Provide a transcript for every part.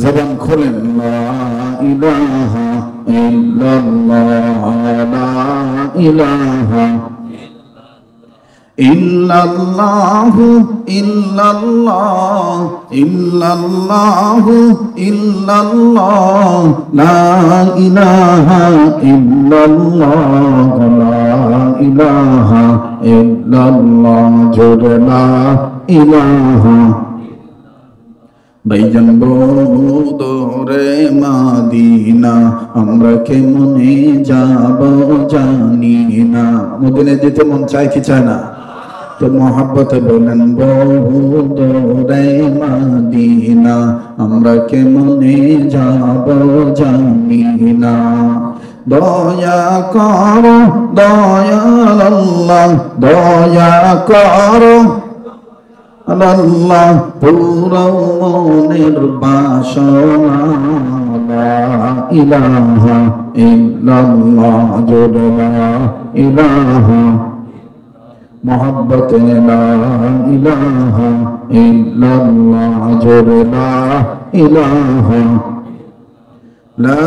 জবান খোলেন লা ইলাহা ইল্লাল্লাহ লা ইলাহা ইল্লাল্লাহু ইল্লাল্লাহ ইল্লাল্লাহু ইল্লাল্লাহ লা ইলাহা ইল্লাল্লাহ লা ইলাহা ইল্লাল্লাহ জোরে লা ইলাহা ভাইজান বদরে মাদিনা আমরা কেমনে যাব জানি না। মদিনা যেতে মন চায় কি চায় না? তো মোহাব্বতে বলেন বদরে মাদিনা আমরা কেমনে যাব জানি না। দয়া করো দয়াল আল্লাহ দয়া করো আল্লাহ পুরো মনের বাসনা লা ইলাহা ইল্লাল্লাহ জোরে লা ইলাহা মোহাব্বতে লা ইলাহা ইল্লাল্লাহ জোরে লা ইলাহা লা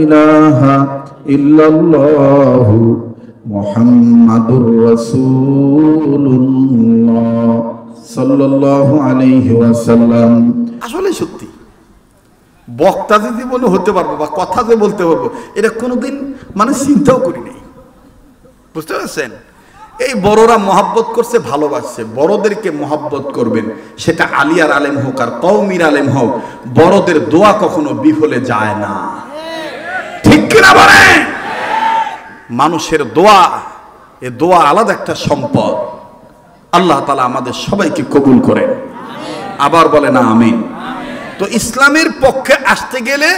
ইলাহা ইল্লাল্লাহ মুহাম্মাদুর রাসূলুল্লাহ সাল্লাল্লাহু আলাইহি ওয়াসাল্লাম। আসলে সত্যি বক্তা যদি বলে হতে পারবো বা কথা যে বলতে পারবো এটা কোনোদিন মানে চিন্তাও করি নাই। বুঝতে পারছেন? এই বড়রা মহাব্বত করছে, ভালোবাসছে, বড়দেরকে মহাব্বত করবেন, সেটা আলিয়ার আলেম হোক আর কওমির আলেম হোক, বড়দের দোয়া কখনো বিফলে যায় না। ঠিক কিনা বলেন? মানুষের দোয়া, এ দোয়া আলাদা একটা সম্পদ। আল্লাহ তাআলা আমাদের সবাইকে কবুল করেন, আবার বলে না আমিন। তো ইসলামের পক্ষে আসতে গেলে,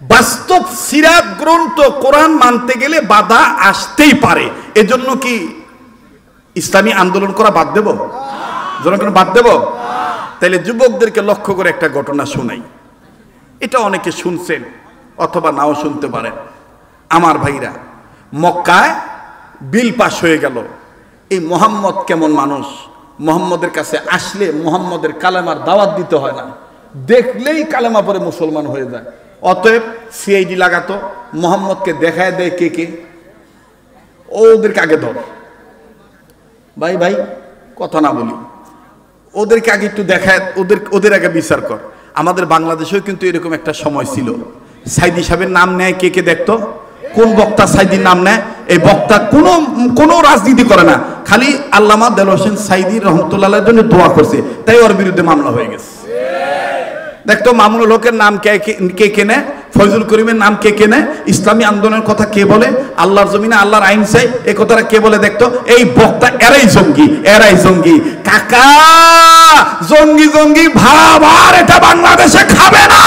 বাস্তব সিরাত গ্রন্থ কোরআন মানতে গেলে বাধা আসতেই পারে। এজন্য কি ইসলামী আন্দোলন করা বাদ দেব? জনগণ বাদ দেব? তাইলে যুবকদেরকে লক্ষ্য করে একটা ঘটনা শোনাই। এটা অনেকে শুনছেন অথবা নাও শুনতে পারেন। আমার ভাইরা, মক্কায় বিল পাস হয়ে গেল। এই মোহাম্মদ কেমন মানুষ, মোহাম্মদের কাছে আসলে মোহাম্মদের কালেমার দাওয়াত দিতে হয় না, দেখলেই কালেমা পরে মুসলমান হয়ে যায়। অতএব সিআইডি লাগাতো, মোহাম্মদকে দেখায় দেয় কে কে, ওদেরকে আগে ধর। ভাই ভাই কথা না বলি, ওদেরকে আগে একটু দেখায়, ওদের আগে বিচার কর। আমাদের বাংলাদেশেও কিন্তু এরকম একটা সময় ছিল, সাইদি সাহেবের নাম নেয় কে কে দেখতো। কোন বক্তা সাইদির নাম নেয়? এই বক্তা কোনো রাজনীতি করে না, খালি আল্লামা দেলোয়ার হোসেন সাইদি রহমতুল্লাহর জন্য দোয়া করছে, তাই ওর বিরুদ্ধে মামলা হয়ে গেছে। দেখতো মামুনুল হকের নাম কে কেনে, ফয়জুল করিমের নাম কে কেনে, ইসলামী আন্দোলনের কথা কে বলে, আল্লাহর জমিনে আল্লাহর আইন চাই এই কথাটা কে বলে। দেখতো এই বক্তা এরাই জঙ্গি, এরাই জঙ্গি। কাকা জঙ্গি জঙ্গি ভাব আর এটা বাংলাদেশে খাবে না।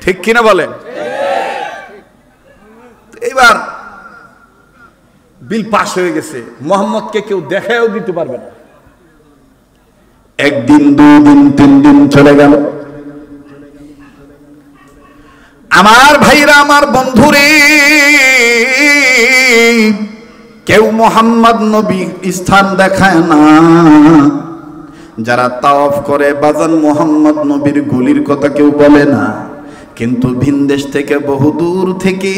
ঠিক কিনা বলেন? এবার বিল পাস হয়ে গেছে, মোহাম্মদকে কেউ দেখায়ও দিতে পারবে না। একদিন, দুই দিন, তিন দিন চলে গেল। আমার ভাইরা, আমার বন্ধুরে, কেউ মোহাম্মদ নবী স্থান দেখায় না। যারা তাওয়াফ করে বাজান মোহাম্মদ নবীর গলির কথা কেউ বলে না। কিন্তু ভিনদেশ থেকে, বহু দূর থেকে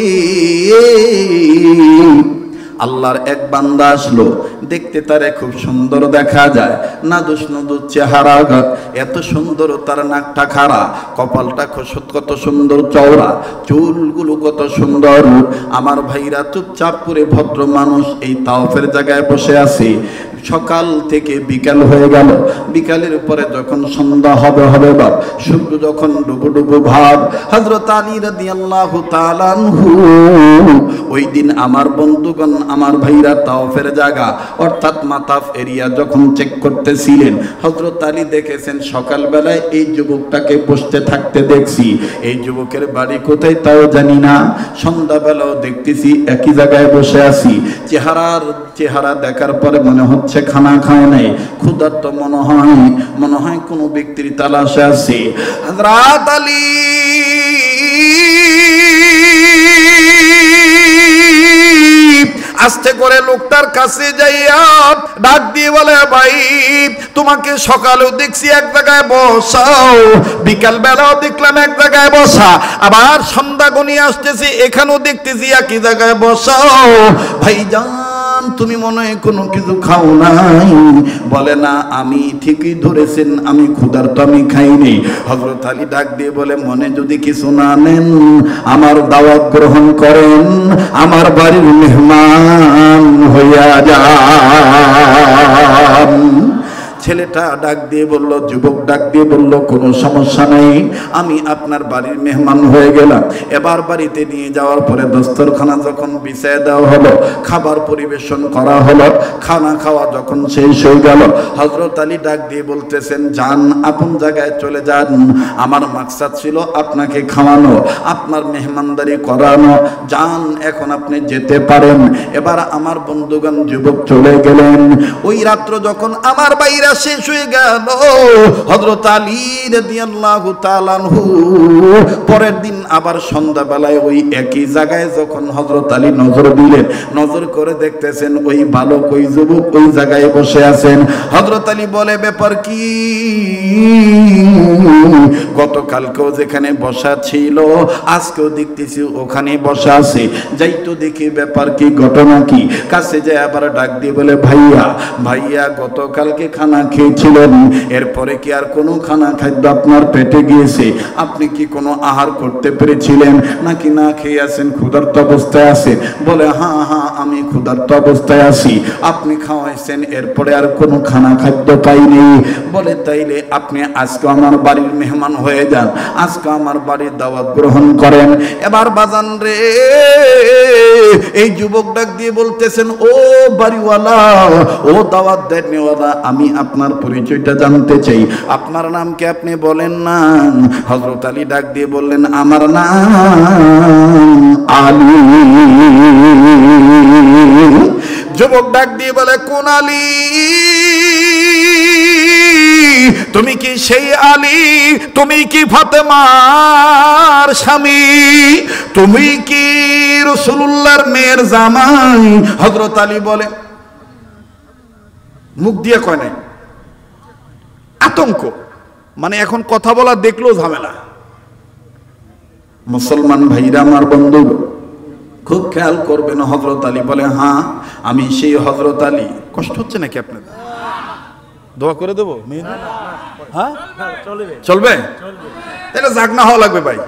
আল্লাহর এক বান্দা আসলো, দেখতে তারে খুব সুন্দর দেখা যায়, নাদুস নদুস চেহারা, এত সুন্দর তার নাকটা খাড়া, কপালটা কত সুন্দর চওড়া, চুলগুলো কত সুন্দর। আমার ভাইরা, চুপচাপ করে ভদ্র মানুষ এই তাওফের জায়গায় বসে আছে। সকাল থেকে বিকাল হয়ে গেল, বিকালের পরে যখন সন্ধ্যা হবে বাপ, সূর্য যখন ডুবো ডুবো ভাব, হযরত আলী রাদিয়াল্লাহু তাআলা আনহু ওই দিন আমার বন্ধুগণ, আমার ভাইরা, তাওফের জায়গা অর্থাৎ মাতাফ এরিয়া যখন চেক করতেছিলেন, হযরত আলী দেখেছেন সকালবেলায় এই যুবকটাকে বসতে থাকতে দেখছি। এই যুবকের বাড়ি কোথায় তাও জানি না, সন্ধ্যাবেলাও দেখতেছি একই জায়গায় বসে আছি। চেহারা দেখার পরে মনে হচ্ছে খানা খায় নাই, ক্ষুধার্ত মনে হয় কোনো ব্যক্তির তালাশে আছে। হযরত আলী আস্তে করে লোকটার কাছে যাইয়া ডাক দিয়ে বলে, ভাই তোমাকে সকালেও দেখছি এক জায়গায় বসাও, বিকাল বেলাও দেখলাম এক জায়গায় বসা, আবার সন্ধ্যা গনিয়ে আসতেছি এখানেও দেখতেছি একই জায়গায় বসাও, ভাইজান তুমি মনে হয় কোনো কিছু খাও নাই? বলে না, আমি ঠিকই ধরেছেন, আমি ক্ষুধার্ত, আমি খাইনি। হযরত আলী ডাক দিয়ে বলে, মনে যদি কিছু না নেন আমার দাওয়াত গ্রহণ করেন, আমার বাড়ির মেহমান হইয়া যান। ছেলেটা ডাক দিয়ে বলল, যুবক ডাক দিয়ে বলল, কোনো সমস্যা নেই, আমি আপনার বাড়ির মেহমান হয়ে গেলাম। এবার বাড়িতে নিয়ে যাওয়ার পরে দস্তরখানা যখন বিছায় দেওয়া হলো, খাবার পরিবেশন করা হলো, খানা খাওয়া যখন শেষ হয়ে গেল, হযরত আলী ডাক দিয়ে বলতেছেন, যান আপন জায়গায় চলে যান, আমার মাকসাদ ছিল আপনাকে খাওয়ানো, আপনার মেহমানদারি করানো, যান এখন আপনি যেতে পারেন। এবার আমার বন্ধুগণ যুবক চলে গেলেন। ওই রাত্র যখন আমার বাইরা শেষ হয়ে গেল, হযরত আলী রাদিয়াল্লাহু তাআলা আনহু পরের দিন আবার সন্ধ্যাবেলায় ওই একই জায়গায় যখন হযরত আলী নজর দিলেন, নজর করে দেখতেছেন ওই বালক, ওই যুবক ওই জায়গায় বসে আছেন। হযরত আলী বলে, ব্যাপার কি? গতকালকেও যেখানে বসা ছিল আজকেও দেখতেছি ওখানে বসা আছে, যাই তো দেখি ব্যাপার কি, ঘটনা কি। কাছে যায় আবার ডাক দিয়ে বলে, ভাইয়া ভাইয়া গতকালকে খানা খেয়েছিলেন, এরপরে কি আর কোনো খানা খাদ্য আপনার পেটে গিয়েছে? আপনি কি কোনো আহার করতে পেরেছিলেন নাকি না খেয়ে আছেন, ক্ষুধার্ত অবস্থায় আছেন? বলে, হ্যাঁ হ্যাঁ আমি ক্ষুধার্ত অবস্থায় আছি, আপনি খাওয়াইছেন, এরপরে আর কোনো খানা খাদ্য পাইনি। বলে, তাইলে আপনি আজকে আমার বাড়ির মেহমান হয়ে যান, আজকে আমার বাড়ির দাওয়াত গ্রহণ করেন। এবার বাজান রে, এই যুবক ডাক দিয়ে বলতেছেন, ও বাড়িওয়ালা, ও দাওয়াত দেনওয়ালা, আমি আপনার পরিচয়টা জানতে চাই, আপনার নাম কি আপনি বলেন না? হযরত আলী ডাক দিয়ে বললেন, আমার নাম আলী। যুবক ডাক দিয়ে বলে, কোন আলী? তুমি কি সেই আলী? তুমি কি ফাতেমার স্বামী? তুমি কি রাসূলুল্লাহর মেয়ের জামাই? হযরত আলী বলে, মুখ দিয়ে কয় নাই, আতঙ্ক, মানে এখন কথা বলা দেখলেও ঝামেলা। মুসলমান ভাইরা আমার বন্ধু খুব খেয়াল করবেন। হযরত আলী বলে, হ্যাঁ আমি সেই হযরত আলী। কষ্ট হচ্ছে নাকি আপনাদের? দোয়া করে দেবো? হ্যাঁ চলবে, তাহলে জাগনা হওয়া লাগবে ভাই।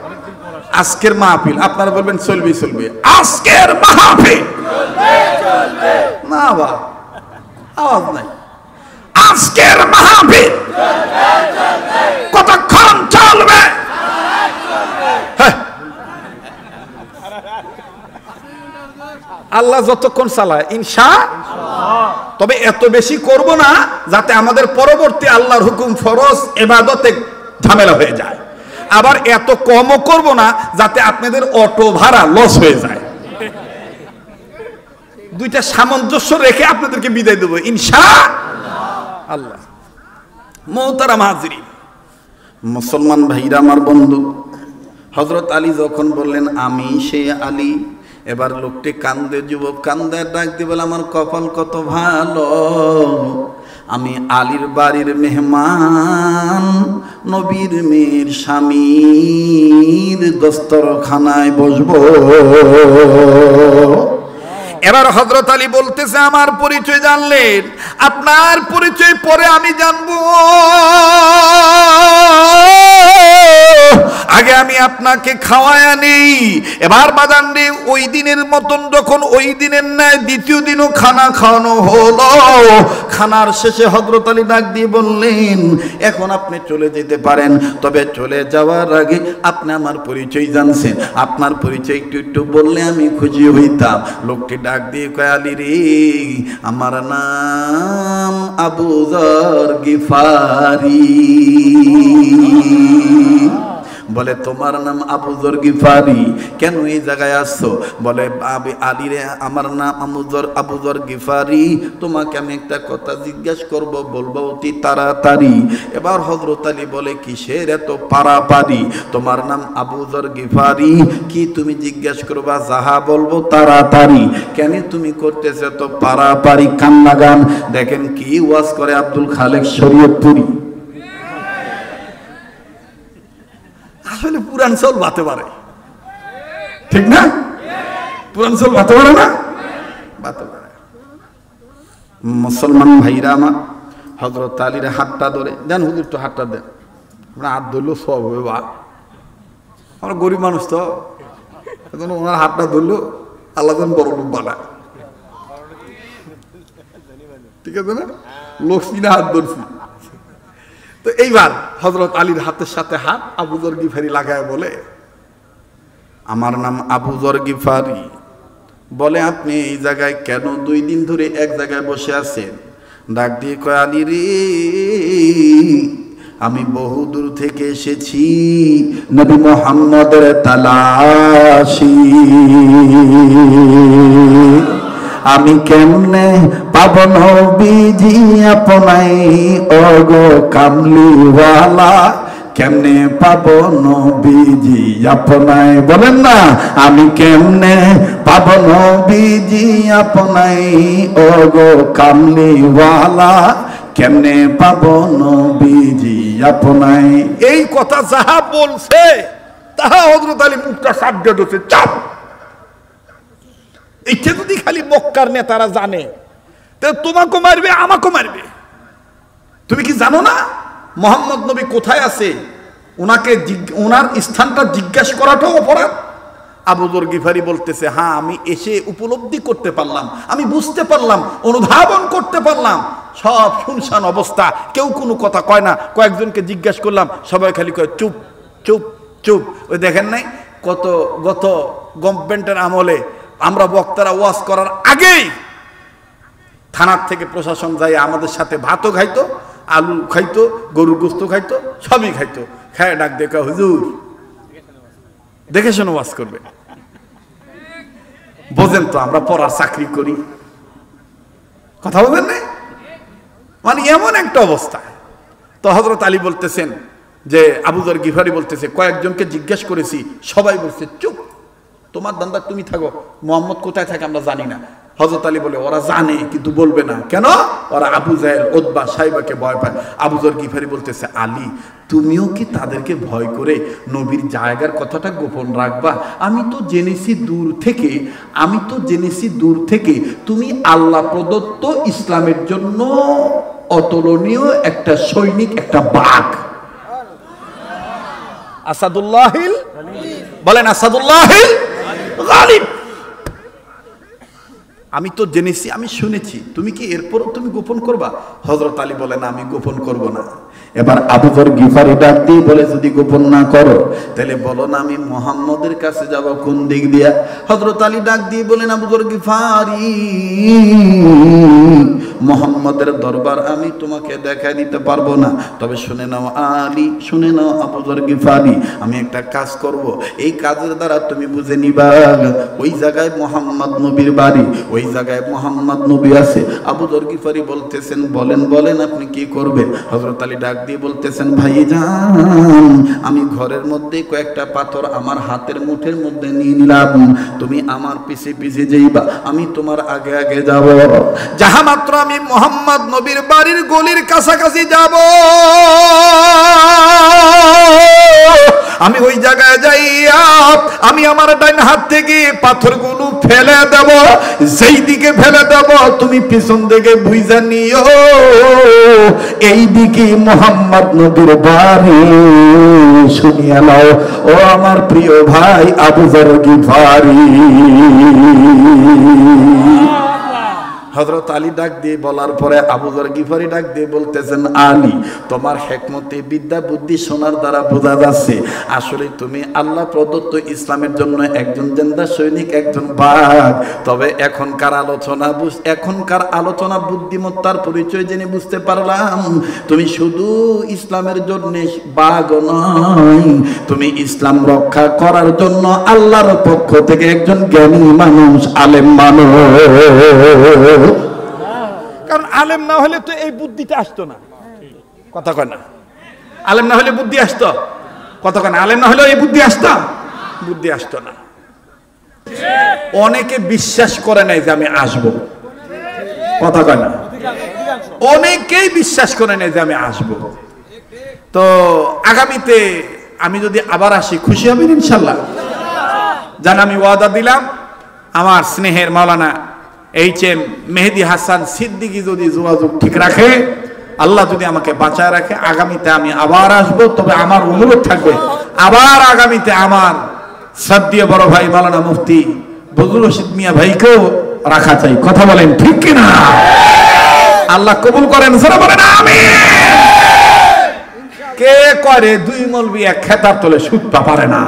আজকের মাহফিল আপনারা বলবেন চলবে চলবে, আজকের মাহফিল না বা আওয়াজ নাই, আজকের মাহফিল কতক্ষণ চলবে? আল্লাহ যতক্ষণ চালায় ইনশাআল্লাহ। তবে এত বেশি করব না যাতে আমাদের পরবর্তী আল্লাহর হুকুম ফরজ ইবাদতে ঝামেলা হয়ে যায়, আবার এত কমও করব না যাতে আপনাদের অটো ভাড়া লস হয়ে যায়। দুইটা সামঞ্জস্য রেখে আপনাদেরকে বিদায় দেব ইনশাআল্লাহ। মুহতারাম হাজিরিন, মুসলমান ভাইরা আমার বন্ধু, হযরত আলী যখন বললেন আমি সেই আলী, এবার লোকটি কান্দে, যুবক কান্দে, ডাক দিয়ে বলে, আমার কপাল কত ভালো, আমি আলীর বাড়ির মেহমান, নবীর মেয়ের স্বামীর দস্তরখানায় বসবো। এবার হযরত আলী বলতেছে, আমার পরিচয় জানলেন, আপনার পরিচয় পরে আমি জানবো, আগে আমি আপনাকে খাওয়ায় নেই। এবার বাজান রে, ওই দিনের মতন যখন ওই দিনের ন্যায় দ্বিতীয় দিনও খানা খাওয়ানো হলো, খানার শেষে হযরত আলী ডাক দিয়ে বললেন, এখন আপনি চলে যেতে পারেন, তবে চলে যাওয়ার আগে আপনি আমার পরিচয় জানছেন, আপনার পরিচয় একটু একটু বললে আমি খুশি হইতাম। লোকটি ডাক দিয়ে কয়, আলী রে, আমার নাম আবু যর গিফারি। বলে তোমার নাম আবু যর গিফারি, কেন এই জায়গায় আসছো? বলে আলী রে, আমার নাম আবু যর গিফারি, তোমাকে আমি একটা কথা জিজ্ঞেস করব, বলবো অতি তাড়াতাড়ি। এবার হযরত আলী বলে কিসের এত পারাপারি? তোমার নাম আবু যর গিফারি, কি তুমি জিজ্ঞেস করবা? যাহা বলবো তাড়াতাড়ি। কেন তুমি করতেছো তো পারাপারি কান্না গান? দেখেন কি ওয়াজ করে আব্দুল খালেক শরীয়তপুরী। আসলে পুরাঞ্চল বাতে পারে, ঠিক না? পুরাঞ্চল বাতে পারে না? বাতে পারে। মুসলমান ভাইরা আমার, হযরত আলীর হাতটা ধরে দেন, হুজুর তো হাতটা দেন। আমরা হাত ধরলেও সব হবে, বা আমরা গরিব মানুষ তো, ওনার হাতটা ধরলো আল্লাহ যেন বড় লোক বানায়, ঠিক আছে না? লোক চিনা হাত ধরছি। তো এইবার হযরত আলীর হাতের সাথে হাত আবু যর গিফারি লাগায় বলে আমার নাম আবু যর গিফারি। বলে আপনি এই জায়গায় কেন 2 দিন ধরে এক জায়গায় বসে আছেন? ডাক দিয়ে কয় আলী রে, আমি বহু দূর থেকে এসেছি নবী মুহাম্মদের তালাশি। আমি কেমনে পাব নবীজি আপনাই, ওগো কামলিওয়ালা, কেমনে পাব নবীজি আপনাই? বলেন না, আমি কেমনে পাব নবীজি আপনাই, ওগো কামলিওয়ালা, কেমনে পাব নবীজি আপনাই? এই কথা যাহা বলছে তাহা হযরত আলী মুখটা সাবডে দিতে চাপ। এইটা যদি খালি মক্কার নেতারা জানে, তাহলে তোমাকে মারবে, আমাকে মারবে। তুমি কি জানো না মোহাম্মদ নবী কোথায় আছে? ওনাকে ওনার স্থানটা জিজ্ঞাসা করাটাও অপরাধ। আবু যর গিফারি বলতেছে, হ্যাঁ আমি এসে উপলব্ধি করতে পারলাম, আমি বুঝতে পারলাম, অনুধাবন করতে পারলাম, সব শুনশান অবস্থা, কেউ কোনো কথা কয় না। কয়েকজনকে জিজ্ঞাসা করলাম, সবাই খালি কয় চুপ চুপ চুপ। ওই দেখেন নাই কত গত গভর্নমেন্টের আমলে আমরা বক্তারা ওয়াজ করার আগেই থানার থেকে প্রশাসন যাই আমাদের সাথে ভাতও খাইতো, আলু খাইতো, গরুর গোস্ত খাইতো, সবই খাইতো। খায় ডাক দেখা, হুজুর দেখে শুনে ওয়াজ করবে। বোঝেন তো আমরা পড়ার চাকরি করি, কথা বলেন না? মানে এমন একটা অবস্থা। তো হযরত আলী বলতেছেন যে আবু যর গিফারি বলতেছে, কয়েকজনকে জিজ্ঞেস করেছি, সবাই বলছে চুপ, তোমার দান্দা তুমি থাকো, মোহাম্মদ কোথায় থাকে আমরা জানি না। হযরত আলী বলে ওরা জানে কিন্তু বলবে না। কেন? ওরা আবু জাহেল, উতবা, সাইবাকে ভয় পায়। আবু যর গিফারি বলতেছে, আলী তুমিও কি তাদেরকে ভয় করে নবীর জায়গার কথাটা গোপন রাখবা? আমি তো জেনেছি দূর থেকে তুমি আল্লাহ প্রদত্ত ইসলামের জন্য অতুলনীয় একটা সৈনিক, একটা বাঘ। আসাদুল্লাহিল, বলেন আসাদুল্লাহিল গালিব। আমি তো জেনেছি, আমি শুনেছি, তুমি কি এরপরও তুমি গোপন করবা? হযরত আলী বলেন আমি গোপন করব না। এবার আবু যর গিফারি ডাক দিয়ে বলে, যদি গোপন না করো তাহলে বলো না আমি মুহাম্মদের কাছে যাব কোন দিক দিয়া? হযরত আলী ডাক দিয়ে বলেন, আবু যর গিফারি, মুহাম্মদের দরবার আমি তোমাকে দেখাই দিতে পারবো না, তবে শুনে নাও আলী, শুনে নাও আবু যর গিফারি, আমি একটা কাজ করব, এই কাজের দ্বারা তুমি বুঝে নিবা ওই জায়গায় মুহাম্মদ নবীর বাড়ি, ওই জায়গায় মুহাম্মদ নবী আছে। আবু যর গিফারি বলতেছেন, বলেন বলেন আপনি কি করবেন? হযরত আলী ডাক দিয়ে বলতেছেন, ভাইজান আমি ঘরের মধ্যে কয়েকটা পাথর আমার হাতের মুঠের মধ্যে নিয়ে নিলাম, তুমি আমার পিছে পিছে যাইবা, আমি তোমার আগে আগে যাব। যাহা মাত্র আমি মুহাম্মদ নবীর বাড়ির গলির কাছাকাছি যাব, আমি ওই জায়গায় যাইয়া আমি আমার ডান হাত থেকে পাথরগুলো ফেলে দেব, যেই দিকে ফেলে দেব তুমি পিছন দিকে বুঝা নিও এই দিকে মুহাম্মদ নবীর বাড়ি। শুনিয়া নাও ও আমার প্রিয় ভাই আবু যর গিফারি। হযরত আলী ডাক দিয়ে বলার পরে আবু যর গিফারি ডাক দিয়ে বলতেছেন, আলী, তোমার হিকমতে বিদ্যা বুদ্ধি শোনার দ্বারা বোঝা যাচ্ছে আসলে তুমি আল্লাহ প্রদত্ত ইসলামের জন্য একজন জিন্দা সৈনিক, একজন বাঘ। তবে এখনকার আলোচনা বুদ্ধিমত্তার পরিচয় জেনে বুঝতে পারলাম তুমি শুধু ইসলামের জন্য বাঘ নয়, তুমি ইসলাম রক্ষা করার জন্য আল্লাহর পক্ষ থেকে একজন জ্ঞানী মানুষ, আলেম মানুষ। কারণ আলেম না হলে তো এই বুদ্ধিটা আসতো না। কথা কয় না? আলেম না হলে বুদ্ধি আসতো? কথা কয় না? আলেম না হলে এই বুদ্ধি আসতো? বুদ্ধি আসতো না। অনেকে বিশ্বাস করে নাই যে আমি আসবো। কথা কয় না? অনেকেই বিশ্বাস করে নাই যে আমি আসবো। তো আগামীতে আমি যদি আবার আসি খুশি হবেন ইনশাল্লাহ? জান, আমি ওয়াদা দিলাম আমার স্নেহের মাওলানা HM মেহেদি হাসান সিদ্দিকী যদি যোগাযোগ ঠিক রাখে, আল্লাহ যদি আমাকে বাঁচায় রাখে, আগামীতে আমি আবার আসব। তবে আমার অনুরোধ থাকবে আবার আগামীতে আমার শ্রদ্ধেয় বড় ভাই মাওলানা মুফতি বজলুর রশিদ মিয়া ভাইকেও রাখা চাই। কথা বলেন ঠিক কিনা? আল্লাহ কবুল করেন, যারা বলেন আমিন। কে করে দুই মৌলবি এক খেতার তলে সুত্তা পারে না?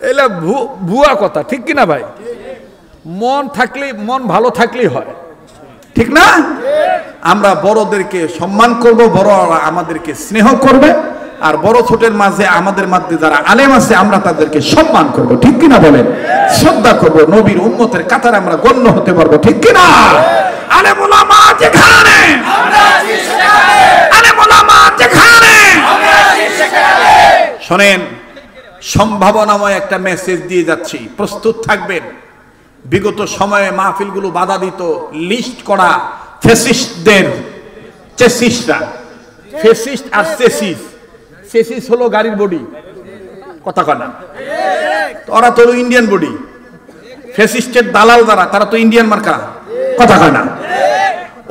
এলা ভুয়া কথা, ঠিক কিনা ভাই? মন ভালো থাকলেই হয়, ঠিক না? আমরা বড়দেরকে সম্মান করব, বড়রা আমাদেরকে স্নেহ করবে, আর বড় ছোটের মাঝে আমাদের মধ্যে যারা আলেম আছে আমরা তাদেরকে সম্মান করব, ঠিক কিনা বলেন? শ্রদ্ধা করব, নবীর উম্মতের কাতারে আমরা গণ্য হতে পারবো, ঠিক কিনা? আলেম ওলামা যেখানে, আলেম ওলামা যেখানে। শোনেন, সম্ভাবনাময় একটা মেসেজ দিয়ে যাচ্ছি, প্রস্তুত থাকবেন। বিগত সময়ে মাহফিলগুলো বাধা দিত লিস্ট করা ফ্যাসিস্টদের, চেসিস্টরা। ফ্যাসিস্ট আর চেসিস হলো গাড়ির বডি। কথা কয় না? ওরা তো ইন্ডিয়ান বডি। ফ্যাসিস্টের দালাল যারা, তারা তো ইন্ডিয়ান মার্কা। কথা কয় না?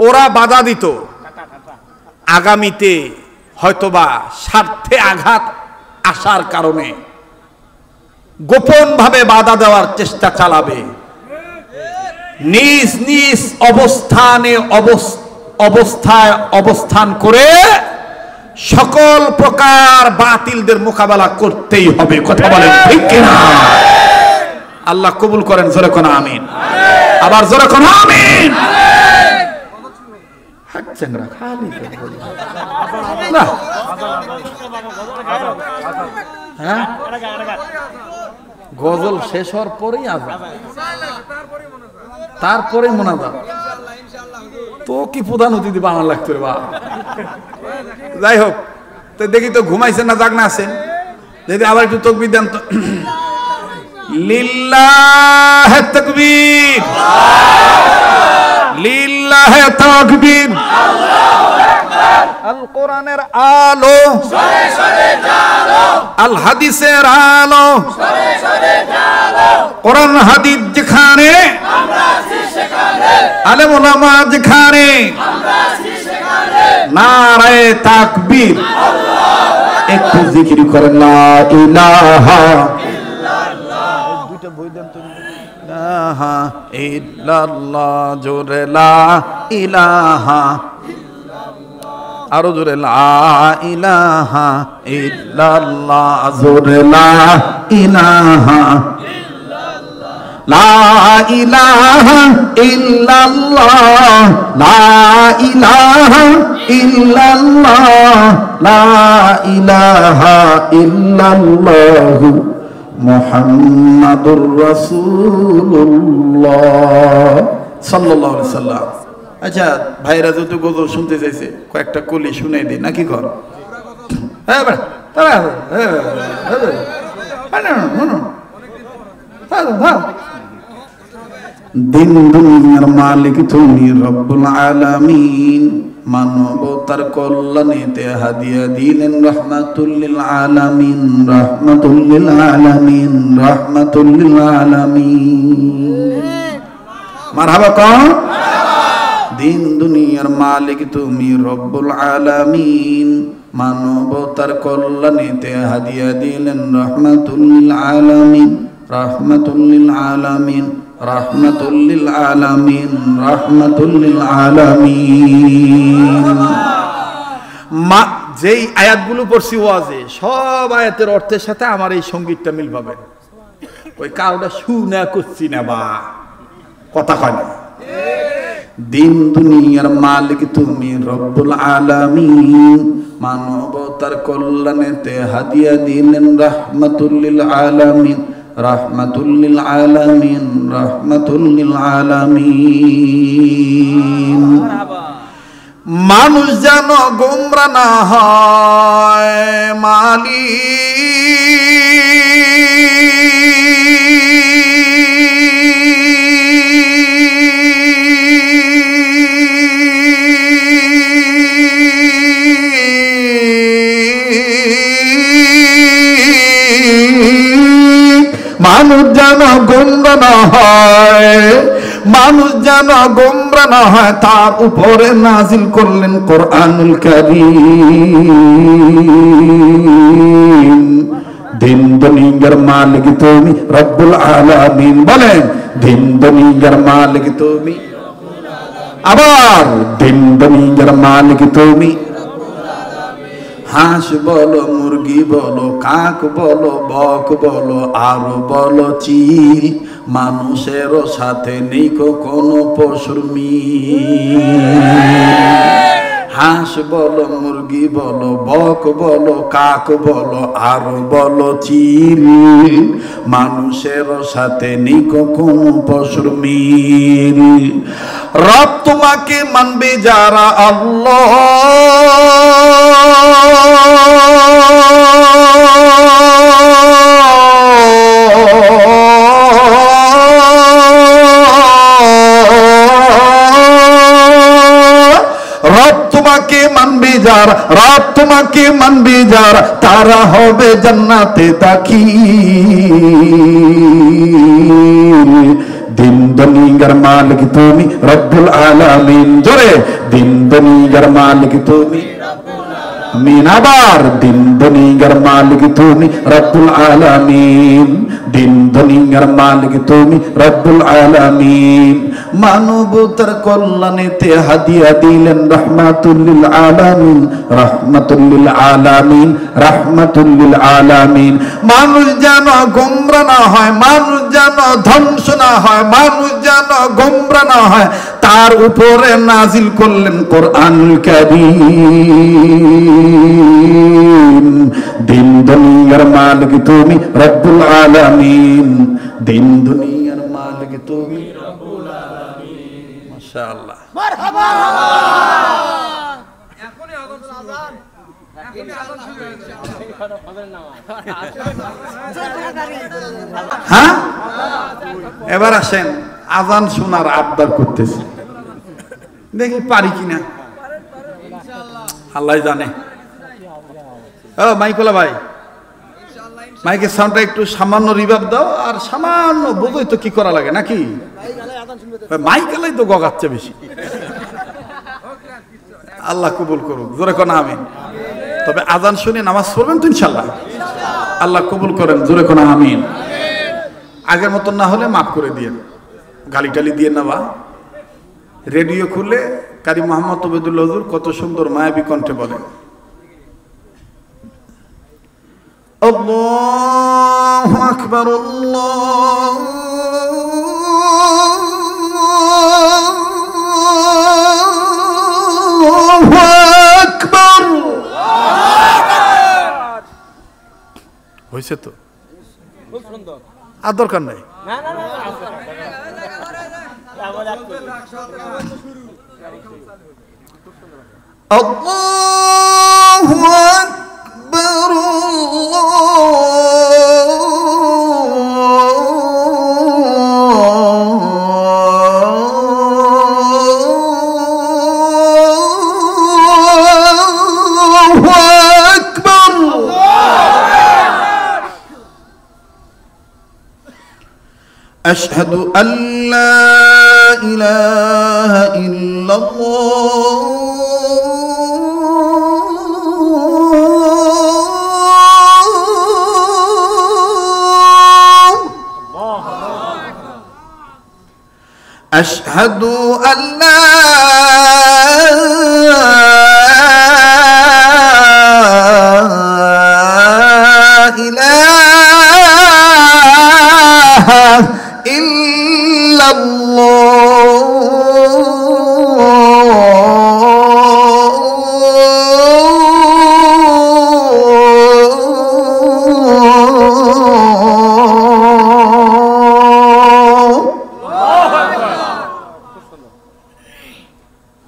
ওরা বাধা দিত আগামীতে হয়তোবা স্বার্থে আঘাত আসার কারণে গোপন ভাবে বাধা দেওয়ার চেষ্টা চালাবে। নিজ নিজ অবস্থায় অবস্থান করে সকল প্রকার বাতিলদের মোকাবেলা করতেই হবে। কথা বলেন ঠিক কিনা? আল্লাহ কবুল করেন, জোরে কোন আমিন। আবার জোরে কোন আমিন। হ্যাঁ, গজল শেষ হওয়ার পরেই আযান, তারপরে মোনাজাত। তো কি প্রধান অতিথি বানান লাগতো রে বাবা। যাই হোক, তো দেখি তো ঘুমাইছেন না জাগনা আছেন? যদি আবার একটু তাকবীর দেন তো। লিল্লাহে তাকবীর, লিল্লাহে তাকবীর। আল কোরআনের আলো সরে সরে জালো, আল হাদিসের আলো সরে সরে জালো। কোরআন হাদিস যেখানে আমরা আছি সেখানে, আলেম ওলামা যেখানে আমরা আছি সেখানে, নারায়ে তাকবীর, আল্লাহু আকবার। একটু জিকির করেন লা ইলাহা ইল্লাল্লাহ। দুইটা বই দেন তো। ইলাহা ইল্লাল্লাহ, জোরে লা ইলাহা, আরো জোরে লা ইলাহা ইল্লাল্লাহ, জোরে লা ইলাহা ইল্লাল্লাহ, লা ইলাহা ইল্লাল্লাহ, লা ইলাহা ইল্লাল্লাহ, লা ইলাহা ইল্লাল্লাহ মুহাম্মাদুর রাসূলুল্লাহ সাল্লাল্লাহু আলাইহি সাল্লাম। আচ্ছা ভাইরা যত গজল শুনতে চাইছে কয়েকটা কলি শুনে দিই নাকি? কর দিন দুনিয়ার মালিক তুমি রব্বুল আলামিন, মানবতার কল্যাণেতে হাদিয়া দিলেন রাহমাতুল লিল আলামিন, রাহমাতুল লিল আলামিন, রাহমাতুল লিল আলামিন। মারহাবা কোন? দিন দুনিয়ার মালিক তুমি রব্বুল আলামিন, মানবতার কল্যাণেতে হাদিয়া দিলেন রাহমাতুল লিল আলামিন, রাহমাতুল লিল আলামিন, রাহমাতুল লিল আলামিন, রাহমাতুল লিল আলামিন। মা যেই আয়াতগুলো পড়ছি ওয়াজে, সব আয়াতের অর্থের সাথে আমার এই সঙ্গীতটা মিল পাবে। ওই কারোটা শুনা করছি না বা কথা কয় না। দিন দুনিয়ার মালিক তুমি রব্বুল আলামিন, মানবতার কল্যাণেতে হাদিয়া দিলেন রাহমাতুল লিল আলামিন, রাহমাতুল লিল আলামিন, রাহমাতুল লিল আলামিন। মানুষ যেন গোমরা না হয় মানুষ যেন গোমরা না হয়, মানুষ যেন গোমরা না হয়, তার উপরে নাজিল করলেন কোরআনুল কারীম। দিন দুনিয়ার মালিক তুমি রব্বুল আলামিন, বলেন দিন দুনিয়ার মালিক তুমি, আবার দিন দুনিয়ার মালিক তুমি। হাঁস বলো, মুরগি বলো, কাক বলো, বক বলো, আরো বলো চিল, মানুষেরও সাথে নেই কোনো পশুর মিল। হাঁস বলো, মুরগি বলো, বক বলো, কাক বলো, আরো বলো চিল, মানুষেরও সাথে নেই কোনো পশুর মিল। রব তোমাকে মানবে যারা আল্লাহ, রব তোমাকে মানবে যারা, রব তোমাকে মানবে যারা, তারা হবে জান্নাতে দাখিল। দিন দুনিয়ার মালিক তুমি রব্বুল আলামিন, জোরে দিন দুনিয়ার মালিক তুমি আমিন। আবার দিন দুনিয়ার মালিক তুমি রব্বুল আলামিন, দিন দুনিয়ার মালিক তুমি রব্বুল আলামিন। মানবতার কল্যাণেতে হাদিয়া দিলেন রাহমাতুল লিল আলামিন, রাহমাতুল লিল আলামিন, রাহমাতুল লিল আলামিন। মানুষ যেন গোমরা না হয়, মানুষ যেন ধ্বংস না হয়, মানুষ যেন গোমরা না হয়, তার উপরে নাজিল করলেন কোরআনুল কারীম। দিন দুনিয়ার মালিক তুমি রব্বুল আলামিন, দিন দুনিয়ার মালিক তুমি রব্বুল আলামিন। মাশাআল্লাহ, মারহাবা। এখনই আযান, এখনই আযান শুরু হয়ে যাবে। হ্যাঁ, এবার আসেন আযান শোনার আবদার করতেছি, দেখি পারি কিনা, আল্লাহ জানে। ও মাইকলা ভাই, মাইকের সাউন্ডটা একটু সামান্য রিভাব দাও, আর সামান্য বোঝোই তো কি করা লাগে নাকি, মাইকেলাই তো গগাচ্ছে বেশি। আল্লাহ কবুল করুক, জোরে কোন আমিন। তবে আজান শুনে নামাজ পড়বেন তো ইনশাআল্লাহ, আল্লাহ কবুল করেন, জোরে কোন আমিন। আগের মতন না হলে মাফ করে দিয়ে, গালি টালি দিয়ে না বা। রেডিও খুলে কারি মোহাম্মদ ওবেদুল্লাহ হুজুর কত সুন্দর মায়াবী কণ্ঠে বলেন, আল্লাহু আকবার, আল্লাহু আকবার। হয়েছে তো, খুব সুন্দর, আর দরকার নাই। আল্লাহু আকবার, আল্লাহু আকবার। আশহাদু আল্লা ইলাহা ইল্লাল্লাহ, আশহাদু আল্লা ইলাহা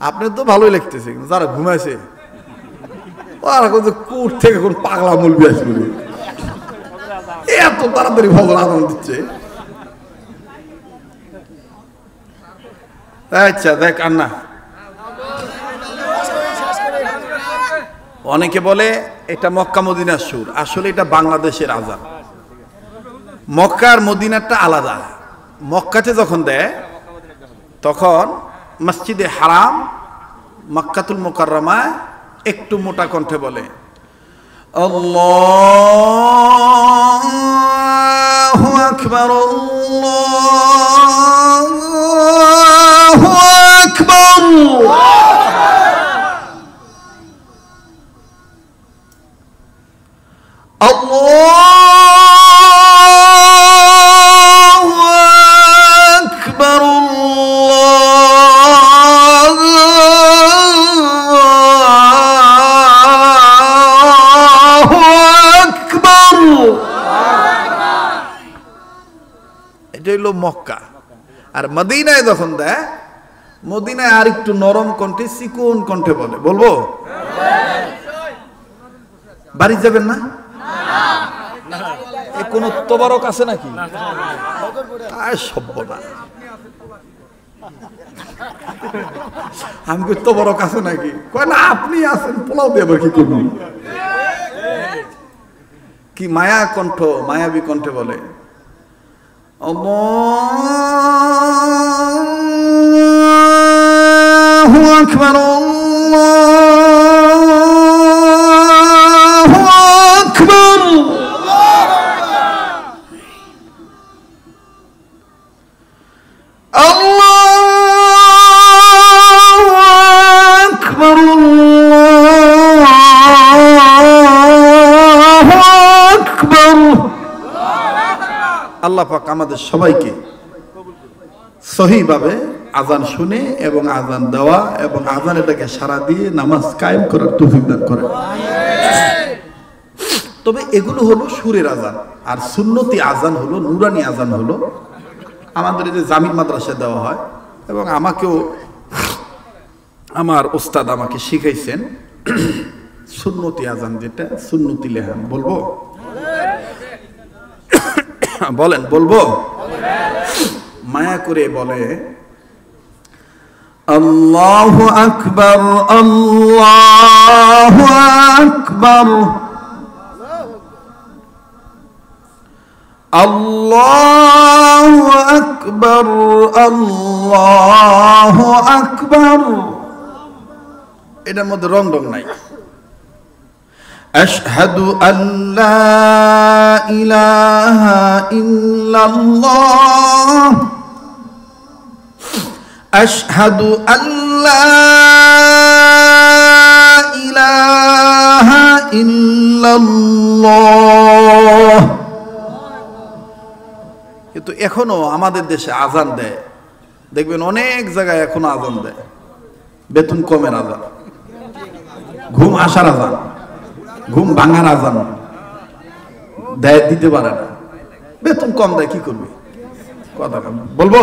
আপনি তো ভালোই লিখতেছে, যারা ঘুমাইছে ওরা কিন্তু কোর্ট থেকে কোন পাগলা মুলবি আসবে, এত তাড়াতাড়ি ফজর আজান দিচ্ছে। আচ্ছা দেখ আন্না, অনেকে বলে এটা মক্কা মদিনার সুর, আসলে এটা বাংলাদেশের আজান। মক্কা আর মদিনারটা আলাদা। মক্কাতে যখন দেয় তখন মসজিদে হারাম মক্কাতুল মুকাররমায় একটু মোটা কণ্ঠে বলে আল্লাহু আকবার আল্লাহু আকবার। এটা হইল মক্কা। আর মদিনায় যখন দেয়, মদিনায় আর একটু নরম কণ্ঠে চিকন কণ্ঠে বলে, বলবো বাড়ি যাবেন না? কোন তোবারক আছে নাকি? সভ্য না, আমি তোবারক আছে নাকি? কয় না আপনি আছেন, পোলাও দিয়ে আবার কি করবেন? কি মায়া কণ্ঠ, মায়াবী কণ্ঠে বলে আল্লাহু আকবার আল্লাহু আকবার। আল্লাহ পাক আমাদের সবাইকে সহিভাবে আজান শুনে এবং আজান দেওয়া এবং আজান এটাকে সারা দিয়ে নামাজ কায়েম করার তৌফিক দান করেন। তবে এগুলো হলো সুরের আজান, আর সুন্নতি আজান হলো, নুরানি আজান হলো আমাদের এই যে জামিল মাদ্রাসায় দেওয়া হয়, এবং আমাকেও আমার ওস্তাদ আমাকে শিখাইছেন সুন্নতি আজান, যেটা সুন্নতি লেহান। বলবো? বলেন, বলবো? মায়া করে বলে আল্লাহু আকবার আল্লাহু আকবার আল্লাহু আকবার আল্লাহু আকবার। এটার মধ্যে রং নাই। আশহাদু আল্লা ইলাহা ইল্লাল্লাহ আশহাদু আল্লা ইলাহা ইল্লাল্লাহ। কিন্তু এখনো আমাদের দেশে আজান দেয়, দেখবেন অনেক জায়গায় এখনো আজান দেয়, বেতন কমের আজান, ঘুম আসার আজান, ঘুম ভাঙার আজান দেয়, দিতে পারে না, বেতন কম দেয়, কি করবে? কথা বলবো?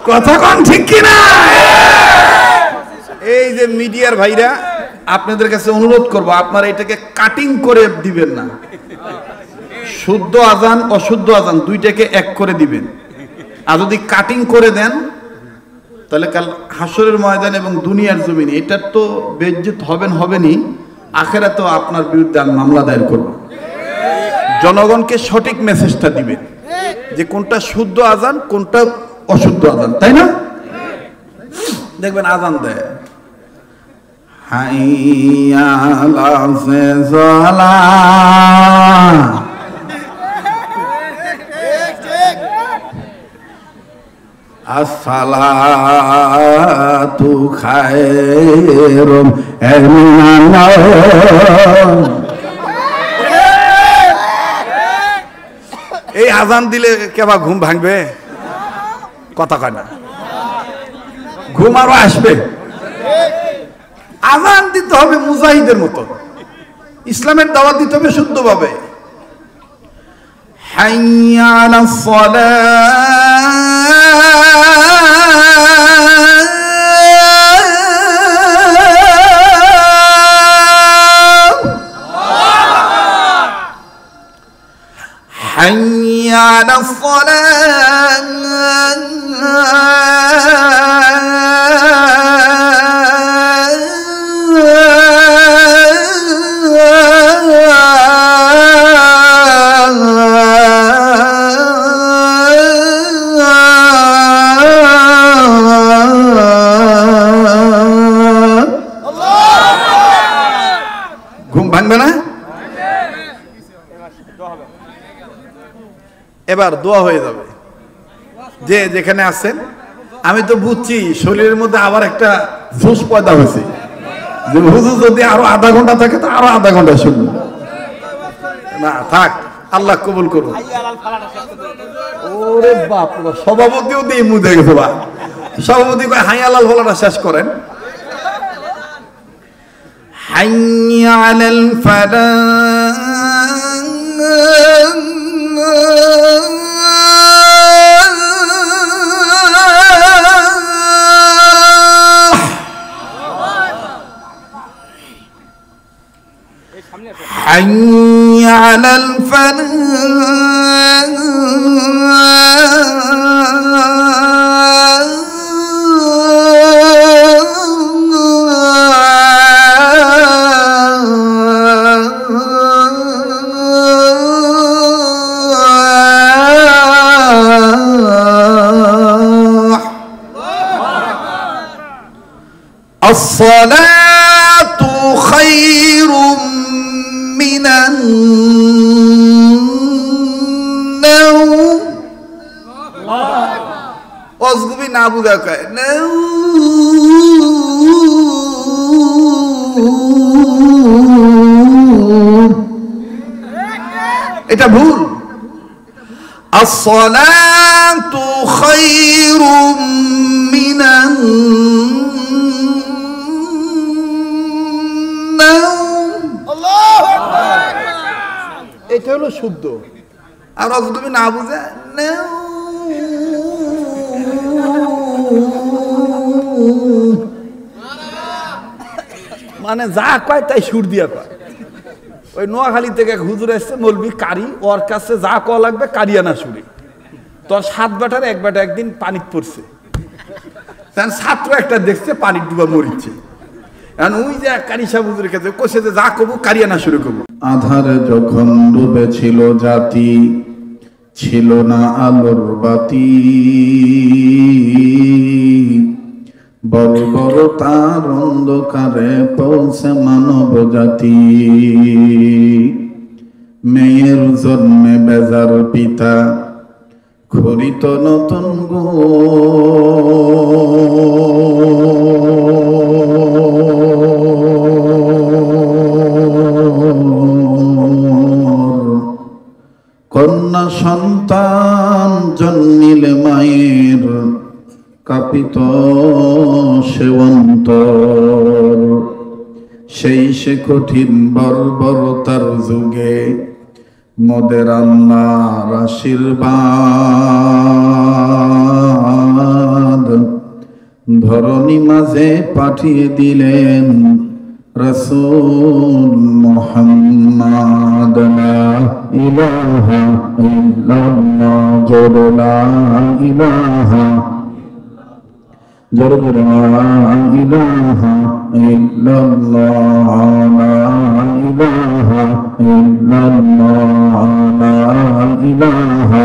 কথা কন ঠিক কিনা? এই যে মিডিয়ার ভাইরা, আপনাদের কাছে অনুরোধ করব, আপনারা এটাকে কাটিং করে দিবেন না। শুদ্ধ আজান অশুদ্ধ আজান দুইটাকে এক করে দিবেন। আর যদি কাটিং করে দেন তাহলে কাল হাসরের ময়দান এবং দুনিয়ার জমিনে এটার তো বেইজ্জত হবেনই, আখিরাতেও আপনার বিরুদ্ধে মামলা দায়ের করব। জনগণকে সঠিক মেসেজটা দিবেন যে কোনটা শুদ্ধ আজান, কোনটা অশুদ্ধ আজান, তাই না? দেখবেন আজান দেয় হাইয়া আলা সালাহ, আসসালাতু খায়রুম মিনান নাওম। এই আজান দিলে কেবা ঘুম ভাঙবে? কথা কয় না, ঘুম আরো আসবে। আজান দিতে হবে মুজাহিদের মতো, ইসলামের দাওয়াত দিতে হবে শুদ্ধভাবে। হাইয়া আলাস সালাহ, হাইয়া আলাস ঘুম ভাঙবে না? এবার দোয়া হয়ে যাবে। যে যেখানে আছেন, আমি তো বুঝছি শরীরের মধ্যে আবার একটা জোশ পয়দা হয়েছে যে হুজুর যদি আরো আধা ঘন্টা থাকে তো আরো আধা ঘন্টা শুনবো না। থাক, আল্লাহ কবুল করুন। ওরে বাপ, সভাপতিও দিয়ে মুদে গেছে বা সভাপতি কয় হাই আলাল ফলাটা শেষ করেন। হাইয়া আলাল ফালাহ, حي على الفلاح الصلاة خير من النوم অজগুবি না বুঝা কয় এটা ভুল। আসসালাতু খায়রুম মিনান নাওম। আল্লাহু আকবার, এটা হলো শুদ্ধ। আর অজগুবি না বুঝা মানে যা কয় তাই সুর দিয়া কয়। ওই নোয়াখালী থেকে এক হুজুর এসছে মৌলবি কারি, ওর কাছে যা কওয়া লাগবে কারিয়ানা সুরে। তোর 7 বেটার এক বেটা একদিন পানি পড়ছে, তখন ছাত্র একটা দেখছে পানি ডুবা মরিচ্ছে, এখন ওই যে কারি সাহেব হুজুরের কাছে কইছে যে যা কবো কারিয়ানা সুরে কবো। আধারে যখন ডুবেছিল জাতি, ছিল না আলোর বাতি, বড় বড় তার অন্ধকারে পৌঁছে মানব জাতি। মেয়ের জন্মে বেজার পিতা, খরিত নতুন গো কন্যা সন্তান জন্মিলে মায়ের কাপিত সে অন্তর। সেই সে কঠিন বর্বরতার যুগে মোদের আল্লাহর আশীর্বাদ ধরণী মাঝে পাঠিয়ে দিলেন রাসূল মুহাম্মদ। লা ইলাহা ইল্লাল্লাহ, জোরে লা ইলাহা, জোরে জোরে লা ইলাহা ইল্লাল্লাহ, লা ইলাহা ইল্লাল্লাহ, লা ইলাহা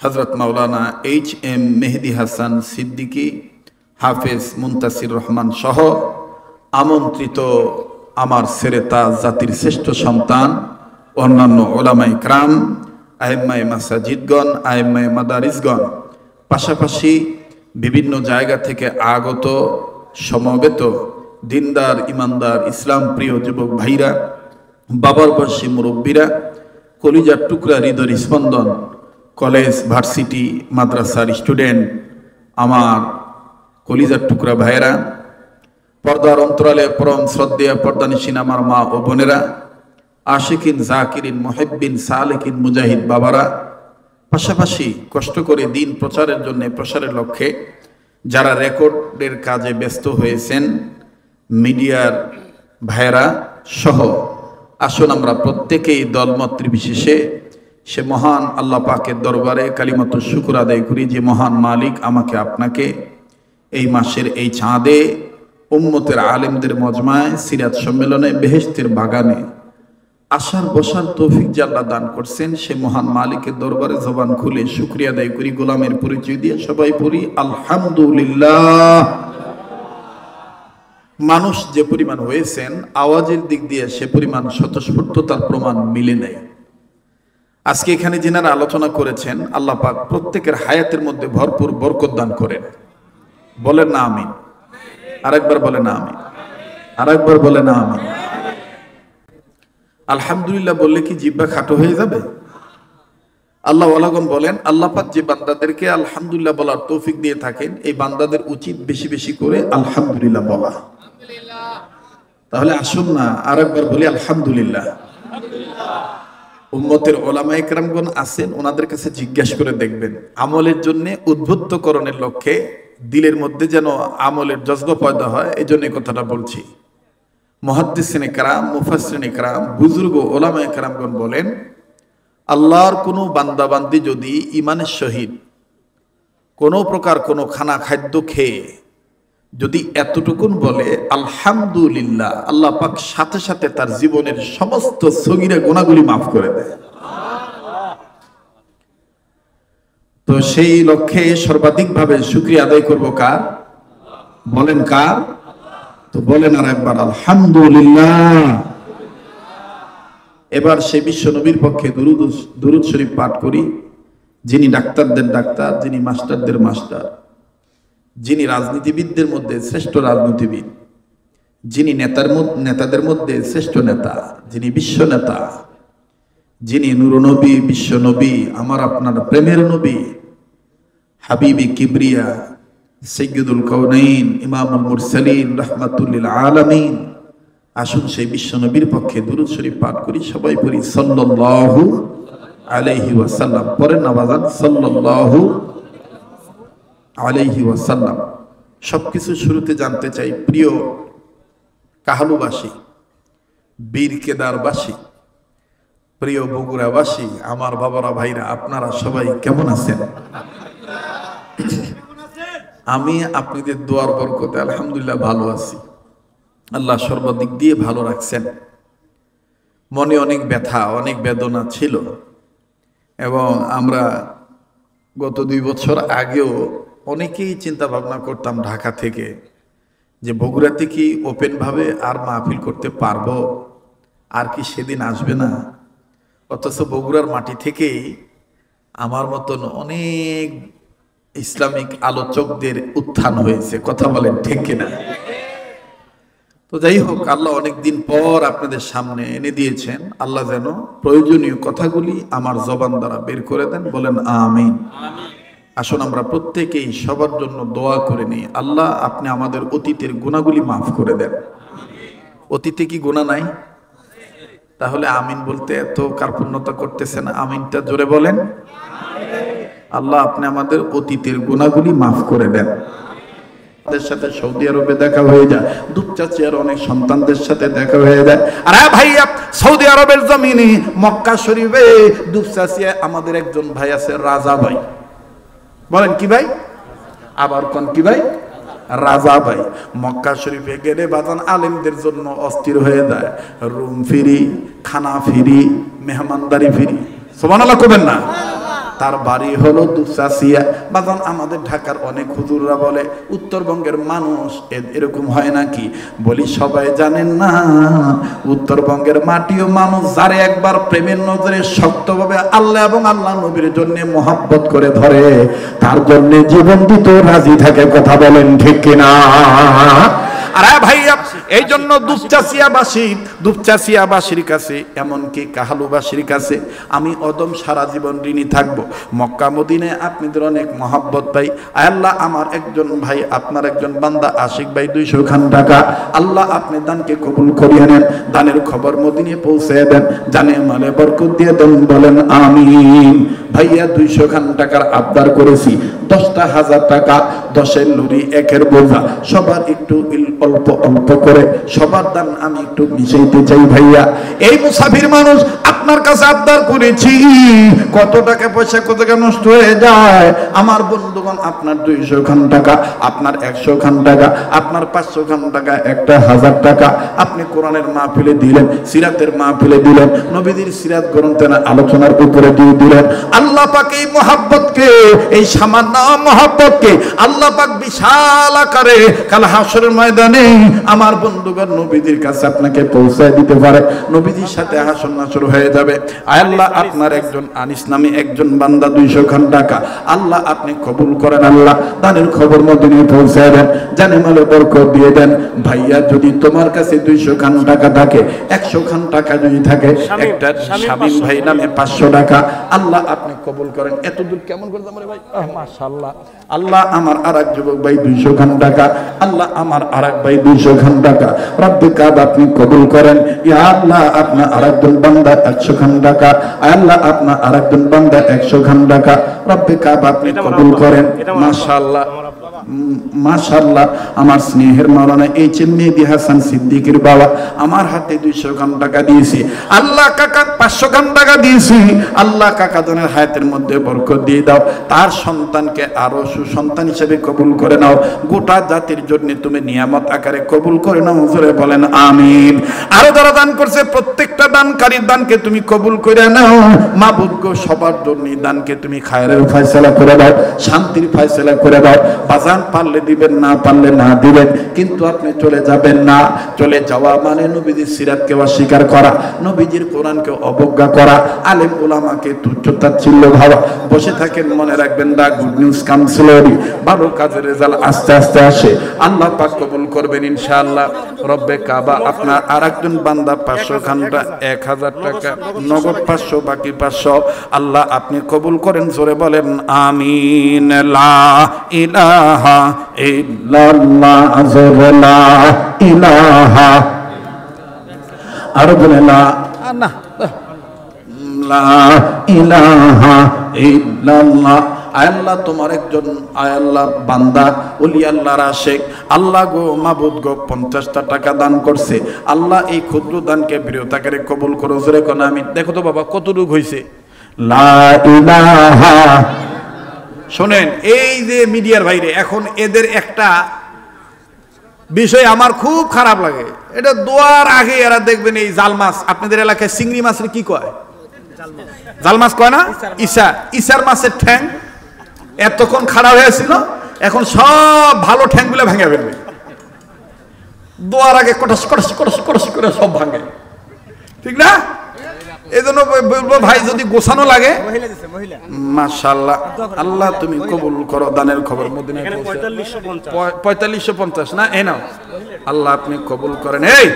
হযরত মাওলানা এইচ.এম. মেহেদী হাসান সিদ্দিকী, হাফেজ মুনতাসির রহমান সহ আমন্ত্রিত আমার সেরেতা জাতির শ্রেষ্ঠ সন্তান, অন্যান্য ওলামায়ে কেরাম, আইম্মায়ে মাসাজিদগণ, আইম্মায়ে মাদারিসগণ, পাশাপাশি বিভিন্ন জায়গা থেকে আগত সমবেত দিনদার, ইমানদার, ইসলাম প্রিয় যুবক ভাইরা, বাবার বয়সী মুরব্বীরা, কলিজার টুকরা, হৃদয় স্পন্দন, কলেজ, ভার্সিটি, মাদ্রাসার স্টুডেন্ট, আমার কলিজার টুকরা ভাইয়েরা, পর্দার অন্তরালে পরম শ্রদ্ধেয় পর্দানিসীন আমার মা ও বোনেরা, আশিকিন, জাকিরিন, মুহিব্বিন, সালেকিন, মুজাহিদ বাবারা, পাশাপাশি কষ্ট করে দিন প্রচারের জন্য, প্রসারের লক্ষ্যে যারা রেকর্ডের কাজে ব্যস্ত হয়েছেন, মিডিয়ার ভাইয়েরা সহ, আসুন আমরা প্রত্যেকেই দলমত নির্বিশেষে সে মহান আল্লাহ পাকের দরবারে কালিমাতুশ শুকর আদায় করি যে মহান মালিক আমাকে আপনাকে এই মাসের এই চাঁদে উম্মতের আলেমদের মজমায়, সিরাত সম্মেলনে, বেহেশতের বাগানে আসার বসার তৌফিক যে আল্লাহ দান করছেন, সে মহান মালিকের দরবারে জবান খুলে শুকরিয়া আদায় করি, গোলামের পরিচয় দিয়ে সবাই পড়ি আলহামদুলিল্লাহ। মানুষ যে পরিমাণ হয়েছেন, আওয়াজের দিক দিয়ে সে পরিমাণ স্বতঃস্ফূর্ততার প্রমাণ মিলে নেয়। আজকে এখানে যিনারা আলোচনা করেছেন, আল্লাহ পাক প্রত্যেকের হায়াতের মধ্যে ভরপুর বরকত দান করেন। বলেন না আমিন। আরেকবার বলেন না আমিন। আরেকবার বলেন না আমিন। আলহামদুলিল্লাহ বললে কি জিহ্বা খাটো হয়ে যাবে? আল্লাহ ওয়ালাগণ বলেন, আল্লাহ পাক যে বান্দাদেরকে আলহামদুলিল্লাহ বলার তৌফিক দিয়ে থাকেন, এই বান্দাদের উচিত বেশি বেশি করে আলহামদুলিল্লাহ বলা। তাহলে আসুন না আরেকবার বলি আলহামদুলিল্লাহ। উম্মতের ওলামায়ে কেরামগণ আছেন, ওনাদের কাছে জিজ্ঞাসা করে দেখবেন, আমলের জন্য উদ্বুদ্ধকরণের লক্ষ্যে দিলের মধ্যে যেন আমলের জজবা পয়দা হয়, এই জন্য কথাটা বলছি। মুহাদ্দিসিনে কেরাম, মুফাসসিরিনে কেরাম, বুজুর্গ ওলামায়ে কেরামগণ বলেন, আল্লাহর কোনো বান্দাবান্দি যদি ইমানের সহিত কোনো প্রকার কোনো খাদ্য খেয়ে যদি এতটুকুন বলে আলহামদুলিল্লাহ, আল্লাহ পাক সাথে সাথে তার জীবনের সমস্ত সগীরা গুনাহগুলি মাফ করে দেয়। তো সেই লক্ষ্যে সর্বাধিকভাবে শুকরিয়া আদায় করব কার? বলেন কার? তো বলেন আর একবার আলহামদুলিল্লাহ। এবার সেই বিশ্ব নবীর পক্ষে দুরূদ শরীফ পাঠ করি, যিনি ডাক্তারদের ডাক্তার, যিনি মাস্টারদের মাস্টার, যিনি রাজনীতিবিদদের মধ্যে শ্রেষ্ঠ রাজনীতিবিদ, যিনি নেতাদের মধ্যে শ্রেষ্ঠ নেতা, যিনি বিশ্ব নেতা, যিনি নূর নবী, বিশ্ব নবী, আমার আপনার প্রেমের নবী, হাবিবি কিবরিয়া, সাইয়্যিদুল কাউনাইন, ইমামুল মুরসালিন, রাহমাতুল লিল আলামিন। আসুন সেই বিশ্ব নবীর পক্ষে দুরূদ শরীফ পাঠ করি, সবাই পড়ি সাল্লাল্লাহু আলাইহি ওয়াসাল্লাম। পরের নামাজান সাল্লাল্লাহু আলাইহি ওয়াসাল্লাম। সবকিছু শুরুতে জানতে চাই, প্রিয় কাহালুবাসী, বীর কেদারবাসী, প্রিয় বগুড়াবাসী, আমার বাবারা, ভাইরা, আপনারা সবাই কেমন আছেন? আমি আপনাদের দোয়ার বরকতে আলহামদুলিল্লাহ ভালো আছি। আল্লাহ সর্বদিক দিয়ে ভালো রাখছেন। মনে অনেক ব্যথা, অনেক বেদনা ছিল, এবং আমরা গত 2 বছর আগেও অনেকেই চিন্তা ভাবনা করতাম ঢাকা থেকে যে বগুড়াতে কি ওপেনভাবে আর মাহফিল করতে পারবো, আর কি সেদিন আসবে না। অথচ বগুড়ার মাটি থেকেই আমার মতন অনেক ইসলামিক আলোচকদের উত্থান হয়েছে। কথা বলেন ঠিক কিনা? তো যাই হোক, আল্লাহ অনেকদিন পর আপনাদের সামনে এনে দিয়েছেন। আল্লাহ যেন প্রয়োজনীয় কথাগুলি আমার জবান দ্বারা বের করে দেন। বলেন আমিন। আসুন আমরা প্রত্যেকেই সবার জন্য দোয়া করে নিই, আল্লাহ আপনি আমাদের অতীতের গুনাহগুলি মাফ করে দেন। অতীতে কি গুনাহ নাই? তাহলে আমিন বলতে এত কার্পণ্যতা করতেছেন, আমিনটা জোরে বলেন। আল্লাহ আপনি আমাদের অতীতের গুনাহগুলি মাফ করে দেন। সাথে সৌদি আরবে দেখা হয়ে যায়, দুপচাচিয়ার অনেক সন্তানদের সাথে দেখা হয়ে যায়। আরে ভাইয়া, সৌদি আরবের জমিনে মক্কা শরীফে দুপচাচিয়া আমাদের একজন ভাই আছে, রাজা ভাই। বলেন কি ভাই? আবার কোন কি ভাই? রাজা ভাই। মক্কা শরীফে গেলে বাজান আলেমদের জন্য অস্থির হয়ে যায়। রুম ফ্রি, খানা ফ্রি, মেহমানদারি ফ্রি। সুবহানাল্লাহ কবেন না? তার বাড়ি হলো দুপচাচিয়া। বাজান আমাদের ঢাকার অনেক হুজুররা বলে উত্তরবঙ্গের মানুষ এরকম হয় নাকি? বলি সবাই জানেন না, উত্তরবঙ্গের মাটিও মানুষ যারে একবার প্রেমের নজরে শক্তভাবে আল্লাহ এবং আল্লাহ নবীর জন্য মহব্বত করে ধরে, তার জন্য জীবন দিতে রাজি থাকে। কথা বলেন ঠিক কিনা? আরে ভাইয়া, এই জন্য দুপচাচিয়াবাসীর কাছে, এমনকি কাহালুবাসীর কাছে আমি অদম সারা জীবন ঋণী থাকবো। মক্কা মদিনায় আপনাদের অনেক মহব্বত পাই। আল্লাহ আমার একজন ভাই, আপনার একজন বান্দা আশিক ভাই 200 খান টাকা, আল্লাহ আপনি দানকে কবুল করিয়ে নেন। দানের খবর মদিনায় পৌঁছে দেন, জানে মালে বরকত দিয়ে দেন। বলেন আমিন। ভাইয়া 200 খান টাকার আবদার করেছি, 10টা 1000 টাকা, 10-এর লুরি 1-এর বোঝা, সবার একটু অল্প অল্প করে সবার দান আমি একটু মিশাইতে চাই। ভাইয়া এই মুসাফির মানুষ আপনার কাছে আবদার করেছি, কত টাকা পয়সা কত টাকা নষ্ট হয়ে যায়। আমার বন্ধুগণ, আপনার 200 খান টাকা, আপনার 100 খান টাকা, আপনার 500 খান টাকা, একটা 1000 টাকা আপনি কোরআনের মাহফিলে দিলেন, সিরাতের মাহফিলে দিলেন, নবীদের সিরাত গ্রন্থের আলোচনার উপরে দিয়ে দিলেন। আল্লাহ পাক এই মহব্বতকে, এই সামান্য মহব্বতকে আল্লাহ পাক বিশাল আকারে কাল হাসরের ময়দানে আমার বন্ধুগণ নবীদের কাছে আপনাকে পৌঁছায় দিতে পারে। নবীজির সাথে হাসর নাসর হয়ে যাবে। আল্লাহ আপনার একজন আনিস নামে একজন বান্দা 200 খান টাকা, আল্লাহ আপনি কবুল করেন। আল্লাহ দানের খবর মদিনায় পৌঁছায় দেন, জানে মালে বরকত দিয়ে দেন। ভাইয়া যদি তোমার কাছে 200 খান টাকা থাকে, 100 খান টাকা যদি থাকে, একটা শামীম ভাই নামে 500 টাকা, আল্লাহ আপনি কবুল করেন। এত দূর কেমন করে যাবেন ভাই? মাশাআল্লাহ। আল্লাহ আমার আরেক যুবক ভাই 200 খান টাকা, আল্লাহ আমার আরেক ভাই 200 খান টাকা, রব্বে কাব আপনি কবুল করেন। ইয়া আল্লাহ আপনার আরেকজন বান্দা 100 খান টাকা, আল্লাহ আপনার আরেকজন বান্দা 100 খান টাকা, রব্বে কাব আপনি কবুল করেন। মাশাআল্লাহ মাশাআল্লাহ। আমার স্নেহের মাওলানা এইচ এম মেহেদী হাসান সিদ্দিকীর বাবা আমার হাতে 200 খান টাকা দিয়েছি। আল্লাহ কাকা 500 খান টাকা দিয়েছি। আল্লাহ কাকা জনের হায়াতের মধ্যে বরকত দিয়ে দাও, তার সন্তানকে আরো সুসন্তান হিসেবে কবুল করে নাও। গোটা জাতির জন্য তুমি নিয়ামত আকারে কবুল করে নাও। হুজুরে বলেন আমিন। আরো যারা দান করছে প্রত্যেকটা দানকারীর দানকে তুমি কবুল করে নাও। মাবুদ গো, সবার জন্য দানকে তুমি খায়রের ফয়সালা করে দাও, শান্তির ফয়সালা করে দাও। বাজান পারলে দিবেন, না পারলে না দিবেন, কিন্তু আপনি চলে যাবেন না। চলে যাওয়া মানে নবীজির সিরাতকে অস্বীকার করা, নবীজির কোরআনকে অবজ্ঞা করা, আলেম উলামাকে তুচ্ছ-তাচ্ছিল্য ভাবা। বসে থাকেন, মনে রাখবেন দা গুড নিউজ কাম স্লোলি। ভালো কাজের রেজাল্ট আস্তে আস্তে আসে। আল্লাহ পাক কবুল করবেন ইনশাআল্লাহ। রব্বে কাবা আপনার আরেকজন বান্দা 500 খানটা 1000 টাকা নগদ 500, বাকি 500 আল্লাহ আপনি কবুল করেন। জোরে বলেন আমিন। লা ইলাহা ইল্লাল্লাহ, জোরে লা ইলাহা, আর বলে লা ইলাহা ইল্লাল্লাহ। আল্লাহ তোমার একজন আল্লাহ বান্দা ওলি আল্লাহর আশিক, আল্লাহ গো মাবুদ গো 50টা টাকা দান করছে। আল্লাহ এই ক্ষুদ্র দানকে বৃহৎ-আকারে কবুল করো। জোরে কোন আমিন। দেখো তো বাবা কতটুকু হইছে। লা ইলাহা। শোনেন, এই যে মিডিয়ার বাইরে এখন এদের একটা বিষয় আমার খুব খারাপ লাগে। এটা দোয়ার আগে এরা দেখবেন এই জাল মাছ, আপনাদের এলাকায় চিংড়ি মাছের কি কয়? জাল মাছ কয় না? ইসার মাছের ঠ্যাং এতক্ষণ খারাপ হয়েছিল, এখন সব ভালো ঠ্যাংগুলো ভেঙে ফেলবে। দোয়ার আগে কটস কটস কটস কটস করে সব ভাঙে, ঠিক না? এই জন্য বলবো ভাই, যদি গোছানো লাগে। মাশাআল্লাহ, আল্লাহ তুমি কবুল করো। দানের খবর মদিনায় 4550 না? এই নাও, আল্লাহ আপনি কবুল করেন। এই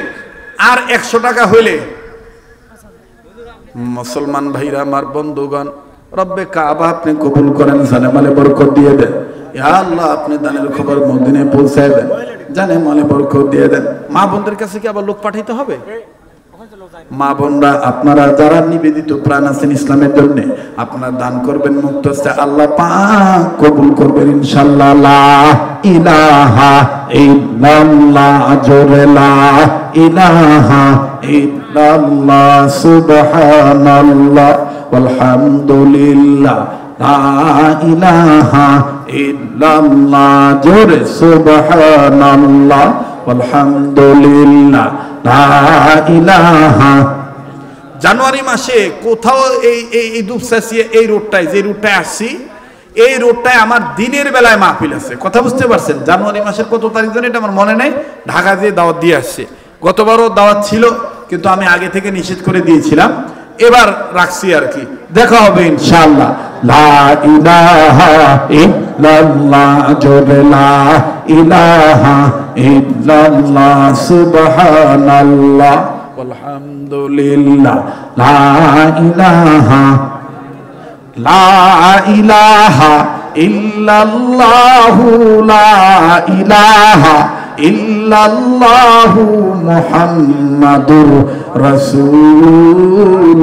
আর 100 টাকা হইলে মুসলমান ভাইরা আমার বন্ধুগণ, রব্বে কাবা আপনি কবুল করেন, জানে মালে বরকত দিয়ে দেন। ইয়া আল্লাহ আপনি দানের খবর মদিনায় পৌঁছায় দেন, জানে মালে বরকত দিয়ে দেন। মা বোনদের কাছে কি আবার লোক পাঠাইতে হবে? মা বোনরা আপনারা যারা নিবেদিত প্রাণ আছেন ইসলামের জন্য, আপনারা দান করবেন মুক্ত হচ্ছে, আল্লাহ পাক কবুল করবেন ইনশাআল্লাহ। লা ইলাহা ইল্লাল্লাহ, জোরে লা ইলাহা ইল্লাল্লাহ, সুবহানাল্লাহ ওয়ালহামদুলিল্লাহ, লা ইলাহা ইল্লাল্লাহ, জোরে ওয়ালহামদুলিল্লাহ লা ইলাহা। জানুয়ারি মাসে কোথাও এই দুপচাচিয়া এই রোডটায় যে রোডটায় আসছি এই রোডটায় আমার দিনের বেলায় মাহফিল আছে। কথা বুঝতে পারছেন? জানুয়ারি মাসের কত তারিখ জানি এটা আমার মনে নেই, ঢাকা দিয়ে দাওয়াত দিয়ে আসছে। গতবারও দাওয়াত ছিল কিন্তু আমি আগে থেকে নিষেধ করে দিয়েছিলাম, এবার রাখছি আর কি। দেখা হবে ইনশাআল্লাহ। লা ইলাহা ইল্লাল্লাহ, জোরে লা ইলাহা ইল্লাল্লাহ, সুবহানাল্লাহ আলহামদুলিল্লাহ, লা ইলাহা ইল্লাল্লাহু, লা ইলাহা ইল্লাল্লাহু মুহাম্মাদুর রাসূলুল্লাহ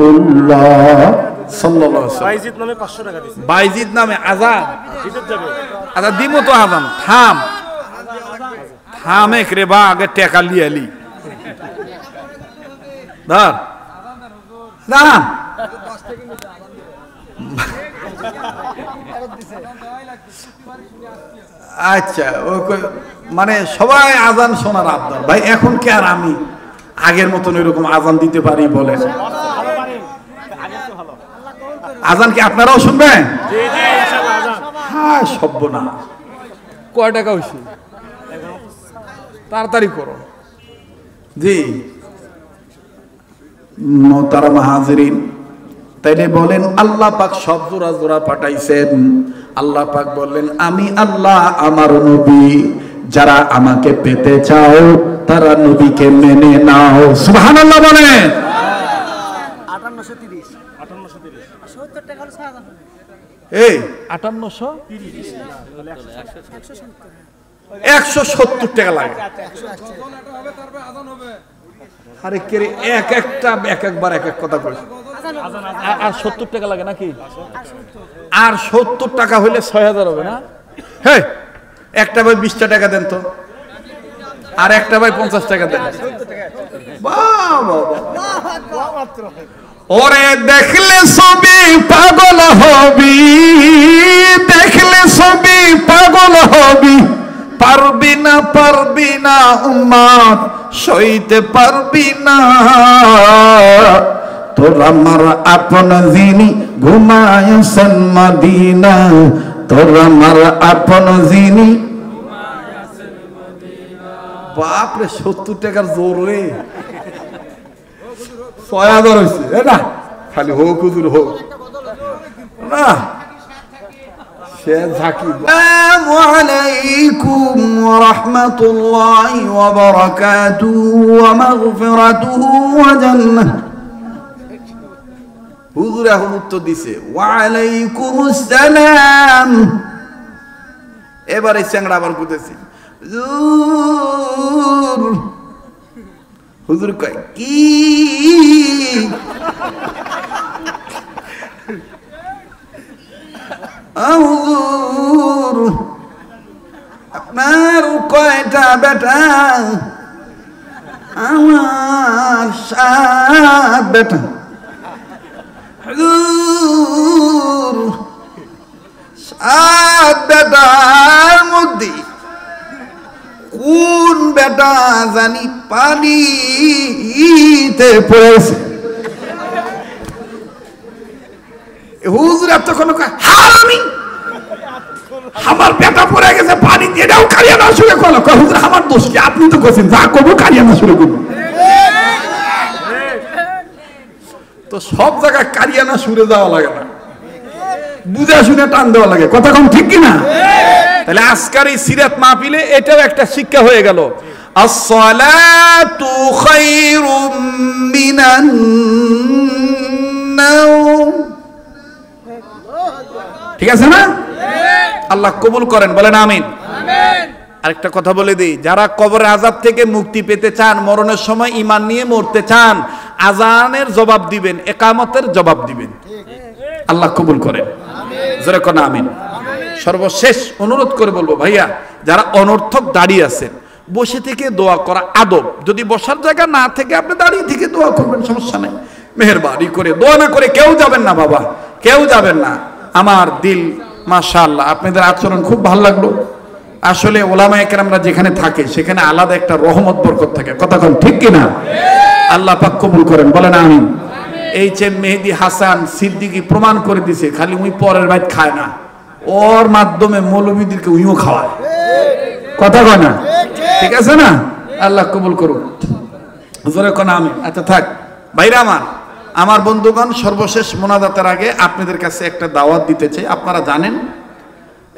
সাল্লাল্লাহু আলাইহি ওয়াসাল্লাম। বাইজিদ নামে 500 টাকা দিয়েছে। বাইজিদ নামে আজান ঈদের যাবে। আচ্ছা দিমো তো আজান। থাম এক রে বা আগে টাকা লিয়ালি ধর না। আচ্ছা মানে সবাই আজান শোনার আবদার ভাই। এখন কি আর আমি আগের মতন এরকম আজান দিতে পারি বলেন? আজান কি আপনারাও শুনবেন? হ্যাঁ, সব্যনা। কয় টাকা হয়েছে? তাড়াতাড়ি করো। জি মোহতারাম হাজিরিন, তাইলে বলেন আল্লাহ পাক সব জোড়া জোড়া পাঠাইছেন। আল্লাহ পাক বললেন আমি আল্লাহ আমার নবী, যারা আমাকে পেতে চাও তারা নবীকে মেনে নাও। সুবহানাল্লাহ বলে। 5830 70 টাকা হলো 6000। এই 5870 টাকা লাগে। আরে কে রে, এক একটা এক একবার এক এক কথা কইছে। আর 70 টাকা লাগে নাকি? আর 70 টাকা হইলে 6000 হবে না? হ্যাঁ, একটা ভাই 20 টাকা দেন তো, আর একটা ভাই 50 টাকা দেন। ওরে দেখলে ছবি পাগল হবি, দেখলে ছবি পাগল হবি, পারবি না উম্মত সইতে পারবি না। তোর আমার আপন যিনি ঘুমায়ছেন মদিনা, তোর আমার আপন যিনি। বাপরে 70 টাকার জোর রে। 6000 হয়েছে না? খালি হোক হুজুর হোক না। আসসালামু আলাইকুম ওয়া রাহমাতুল্লাহি ওয়া বারাকাতুহু ওয়া মাগফিরাতুহু ওয়া জান্নাহ। হুজুর এখন উত্তর দিছে ওয়া আলাইকুমুস সালাম। এবারে চ্যাংড়া আবার কইতেছি হুজুর কয় কি? হুজুর আপনার কয়টা বেটা? আমার 7 বেটা। হুজুর 7 বেটার মধ্যে কোন বেটা জানি পানিতে পড়েছে। হুজুর তখন হারামি, আমার বেটা পড়ে গেছে পানি, এটাও কারিয়া না শুনে কল। হুজুর আমার দোষ কি? আপনি তো কইছেন যা করবো কারিয়া না শুনে করবো। তো সব জায়গায় কারিয়া না সুরে যাওয়া লাগে না, বুঝে শুনে টান দেওয়া লাগে। কথা কম ঠিক কিনা? তাহলে আজকের এই সিরাত মাহফিলে এটাও একটা শিক্ষা হয়ে গেল। আসসালাতু খায়রুম মিনান নাওম। ঠিক আছে না? আল্লাহ কবুল করেন, বলেন আমিন। আরেকটা কথা বলে দিই, যারা কবরের আযাব থেকে মুক্তি পেতে চান, মরণের সময় ঈমান নিয়ে মরতে চান, আযানের জবাব দিবেন, ইকামতের জবাব দিবেন। আল্লাহ কবুল করেন, জোরে কোন আমিন। সর্বশেষ অনুরোধ করে বলবো ভাইয়া, যারা অনর্থক দাঁড়িয়ে আছেন, বসে থেকে দোয়া করা আদব। যদি বসার জায়গা না থেকে আপনি দাঁড়িয়ে থেকে দোয়া করবেন, সমস্যা নেই। মেহেরবানি করে দোয়া না করে কেউ যাবেন না বাবা, কেউ যাবেন না। আমার দিল মাশাআল্লাহ, আপনাদের আচরণ খুব ভালো লাগলো। আসলে ওলামায়ে কেরামরা যেখানে থাকে সেখানে আলাদা একটা রহমত বরকত থাকে। কথা কোন ঠিক কিনা? আল্লাহ পাক কবুল করেন, বলেন আমিন। এইচ.এম. মেহেদী হাসান সিদ্দিকী প্রমাণ করে দিছে খালি উই পরের বাইত খায় না, ওর মাধ্যমে মৌলবীদেরকে উইও খাওয়ায়। কথা কয় না? ঠিক আছে না? আল্লাহ কবুল করুক। জোরে কোন আমিন। আচ্ছা থাক ভাইরা আমার বন্ধুগণ, সর্বশেষ মোনাজাতের আগে আপনাদের কাছে একটা দাওয়াত দিতে চাই। আপনারা জানেন,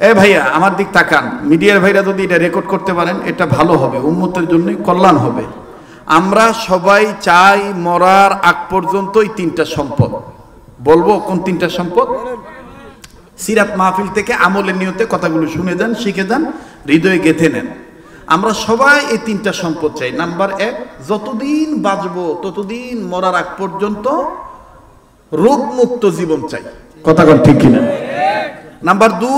এ ভাইয়া আমার দিক তাকান, মিডিয়ার ভাইরা যদি এটা রেকর্ড করতে পারেন এটা ভালো হবে, উম্মতের জন্যই কল্যাণ হবে। আমরা সবাই চাই মরার আগ পর্যন্ত এই তিনটা সম্পদ। বলবো কোন তিনটা সম্পদ? সিরাত মাহফিল থেকে আমলের নিয়তে কথাগুলো শুনে যান, শিখে যান, হৃদয়ে গেঁথে নেন। আমরা সবাই এই তিনটা সম্পদ চাই। নাম্বার 1, যতদিন বাঁচবো ততদিন মরার আগ পর্যন্ত রোগমুক্ত জীবন চাই। কথা বল ঠিক কিনা? নাম্বার 2,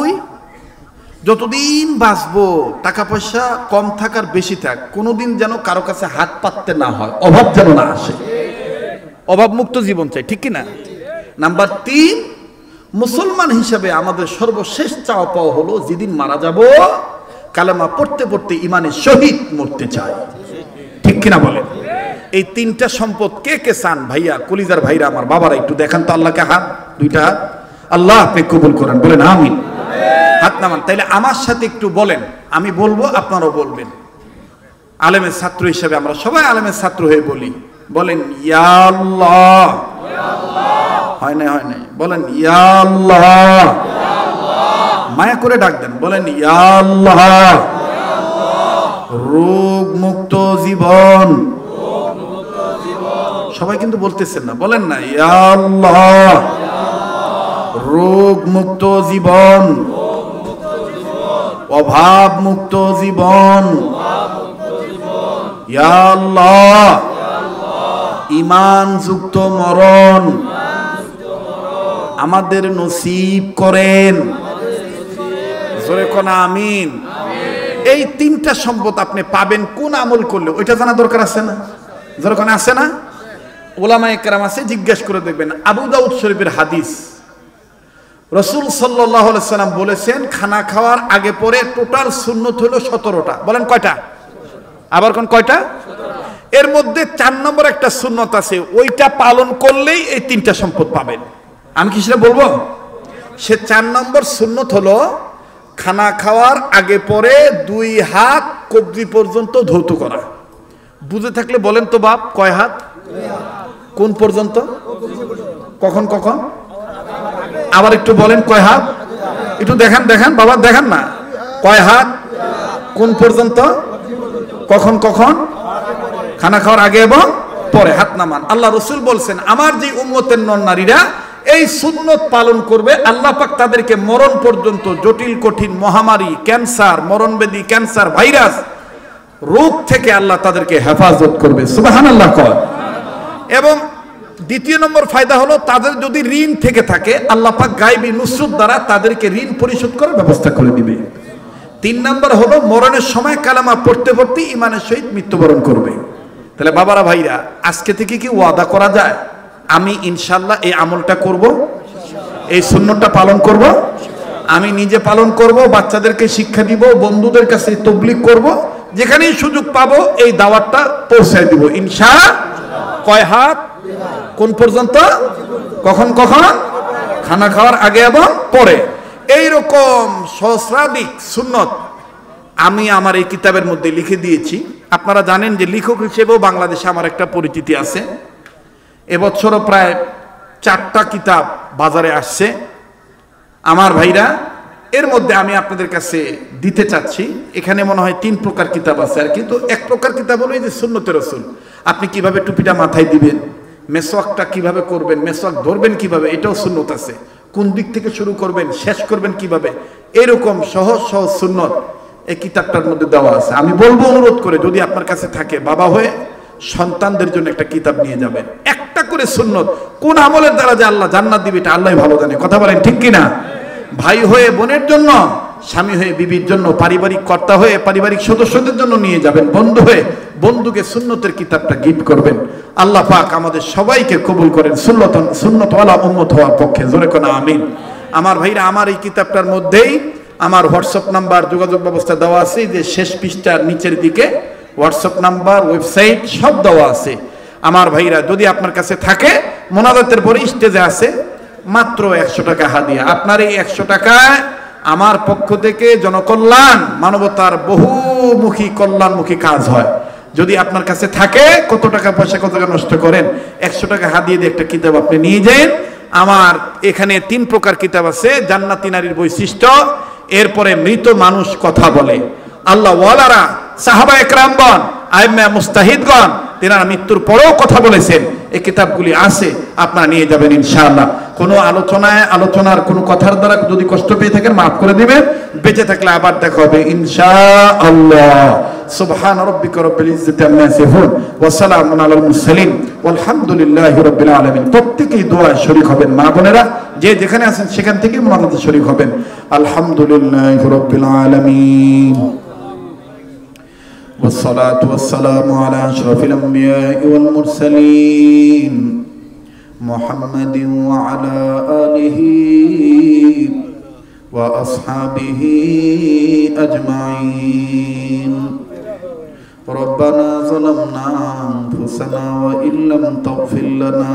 যতদিন বাঁচবো টাকা পয়সা কম থাকার বেশি থাক, কোনোদিন যেন কারো কাছে হাত পাততে না হয়, অভাব যেন না আসে, অভাবমুক্ত জীবন চাই। ঠিক কিনা? নাম্বার 3, মুসলমান হিসাবে আমাদের সর্বশেষ চাওয়া পাওয়া হলো যেদিন মারা যাব কালেমা পড়তে পড়তে ইমানের শহীদ মরতে চাই। ঠিক কিনা বলেন? এই তিনটা সম্পদ কে কে চান? ভাইয়া, কলিজার ভাইরা আমার, বাবারা একটু দেখান তো আল্লাহকে হাত, দুইটা হাত। আল্লাহ আপনি কবুল করেন, বলেন আমিন। হাত নামান। তাইলে আমার সাথে একটু বলেন, আমি বলবো আপনারাও বলবেন। আলেমের ছাত্র হিসেবে আমরা সবাই আলেমের ছাত্র হয়ে বলি, বলেন ইয়া আল্লাহ। হয় নাই বলেন ইয়া আল্লাহ। মায়া করে ডাক দেন, বলেন ইয়া আল্লাহ। রোগ মুক্ত জীবন। সবাই কিন্তু বলতেছেন না, বলেন না ইয়া আল্লাহ। রোগ মুক্ত জীবন, অভাব মুক্ত জীবন, ইয়া আল্লাহ। ঈমান যুক্ত মরণ আমাদের নসিব করেন। জোরে কোন আমিন। এই তিনটা সম্পদ আপনি পাবেন কোন আমল করলে, ওইটা জানা দরকার আছে না? জোরে কোন আছে না? ওলামায়ে কেরাম আছে, জিজ্ঞেস করে দেখবেন। আবু দাউদ শরীফের হাদিস, রাসূল সাল্লাল্লাহু আলাইহি সাল্লাম বলেছেন খানা খাওয়ার আগে পরে টোটাল সুন্নত হলো 17টা। বলেন কয়টা? আবার কোন কয়টা? এর মধ্যে 4 নম্বর একটা সুন্নত আছে, ওইটা পালন করলেই এই তিনটা সম্পদ পাবেন। আমি কি সেটা বলবো? সে 4 নম্বর সুন্নত হলো খানা খাওয়ার আগে পরে 2 হাত কবজি পর্যন্ত ধৌত করা। বুঝে থাকলে বলেন তো বাপ, কয় হাত? কোন পর্যন্ত? কখন কখন? আবার একটু বলেন কয় হাত? একটু দেখান বাবা, দেখান না। কয় হাত? কোন পর্যন্ত? কখন কখন? খানা খাওয়ার আগে এবং পরে। হাত নামান। আল্লাহ রাসূল বলছেন আমার যে উম্মতের নর নারীরা এই সুন্নত পালন করবে, আল্লাহ পাক তাদেরকে মরণ পর্যন্ত জটিল কঠিন মহামারী, ক্যান্সার, মরণবেদী ক্যান্সার, ভাইরাস রোগ থেকে আল্লাহ তাদেরকে হেফাজত করবে। সুবহানাল্লাহ কর। এবং দ্বিতীয় নম্বর ফায়দা হলো তাদের যদি ঋণ থেকে থাকে আল্লাহ পাক গায়বী নুসরত দ্বারা তাদেরকে ঋণ পরিশোধ করার ব্যবস্থা করে দিবে। 3 নম্বর হলো মরণের সময় কালেমা পড়তে পড়তে ঈমানের সহিত মৃত্যুবরণ করবে। তাহলে বাবারা ভাইরা, আজকে থেকে কি ওয়াদা করা যায় আমি ইনশাআল্লাহ এই আমলটা করব, এই সুন্নতটা পালন করব, আমি নিজে পালন করব, বাচ্চাদেরকে শিক্ষা দিব, বন্ধুদের কাছে তাবলীগ করব, যেখানেই সুযোগ পাবো এই দাওয়াতটা পৌঁছায় দিব ইনশাআল্লাহ। কয় হাত? কোন পর্যন্ত? কখন কখন? খানা খাওয়ার আগে এবং পরে। এইরকম সহস্রাধিক সুন্নত আমি আমার এই কিতাবের মধ্যে লিখে দিয়েছি। আপনারা জানেন যে লেখক হিসেবেও বাংলাদেশে আমার একটা পরিচিতি আছে। এবছরও প্রায় 4টা কিতাব বাজারে আসছে আমার ভাইরা। এর মধ্যে আমি আপনাদের কাছে দিতে চাচ্ছি, এখানে মনে হয় 3 প্রকার কিতাব আছে, আর কিন্তু 1 প্রকার কিতাব হলো এই যে সুন্নতে রাসূল। আপনি কিভাবে টুপিটা মাথায় দিবেন, মেসওয়াকটা কিভাবে করবেন, মেসওয়াক ধরবেন কিভাবে, এটাও সুন্নত আছে। কোন দিক থেকে শুরু করবেন, শেষ করবেন কিভাবে, এরকম সহজ সহজ সুন্নত এই কিতাবটার মধ্যে দেওয়া আছে। আমি বলবো অনুরোধ করে, যদি আপনার কাছে থাকে বাবা হয়ে সন্তানদের জন্য একটা কিতাব নিয়ে যাবেন। একটা করে সুন্নত, কোন আমলের দ্বারা যে আল্লাহ জান্নাত দিবে এটা আল্লাহ ভালো জানে। কথা বলেন ঠিক কিনা? ভাই হয়ে বোনের জন্য, স্বামী হয়ে বিবির জন্য, পারিবারিক কর্তা হয়ে পারিবারিক সদস্যদের জন্য নিয়ে যাবেন, বন্ধু হয়ে বন্ধুকে সুন্নতের কিতাবটা গিফট করবেন। আল্লাহ পাক আমাদের সবাইকে কবুল করেন সুন্নতওয়ালা উম্মত হওয়ার পক্ষে। জোরে কোন আমিন। আমার ভাইরা, আমার এই কিতাবটার মধ্যেই আমার হোয়াটসঅ্যাপ নাম্বার, যোগাযোগ ব্যবস্থা দেওয়া আছে, যে শেষ পৃষ্ঠার নিচের দিকে হোয়াটসঅ্যাপ নাম্বার, ওয়েবসাইট সব দেওয়া আছে। আমার ভাইরা যদি আপনার কাছে থাকে মোনাজাতের পরে স্টেজে আছে মাত্র 100 টাকা হাদিয়া। আপনার এই 100 টাকায় আমার পক্ষ থেকে জনকল্যাণ মানবতার বহুমুখী কল্যাণমুখী কাজ হয়। যদি আপনার কাছে থাকে কত টাকা পয়সা কত টাকা নষ্ট করেন, 100 টাকা হাদিয়া দিয়ে একটা কিতাব আপনি নিয়ে যান। আমার এখানে 3 প্রকার কিতাব আছে। জান্নাতি নারীর বৈশিষ্ট্য, এরপরে মৃত মানুষ কথা বলে, আল্লাহ ওয়ালারা সাহাবা একরামগণ আইম্মা মুস্তাহিদগণ তেনারা মৃত্যুর পরেও কথা বলেছেন। এই কিতাবগুলি আছে, আপনারা নিয়ে যাবেন ইনশাআল্লাহ। কোনো আলোচনার কোনো কথার দ্বারা যদি কষ্ট পেয়ে থাকেন মাফ করে দিবেন, বেঁচে থাকলে আবার দেখা হবে ইনশাআল্লাহ। সুবহান রাব্বিকা রাব্বিল ইজ্জাতি আম্মা ইয়াসিফুন ওয়া সালামুন আলাল মুরসালিন ওয়ালহামদুলিল্লাহি রাব্বিল আলামিন। প্রত্যেকেই দোয়ায় শরীক হবেন, মা বোনেরা যে যেখানে আছেন সেখান থেকে মোনাজাতে শরীক হবেন। আলহামদুলিল্লাহি রাব্বিল আলামিন والصلاة والسلام على أشرف الأنبياء والمرسلين محمد وعلى آله وأصحابه أجمعين. ربنا ظلمنا أنفسنا وإن لم تغفر لنا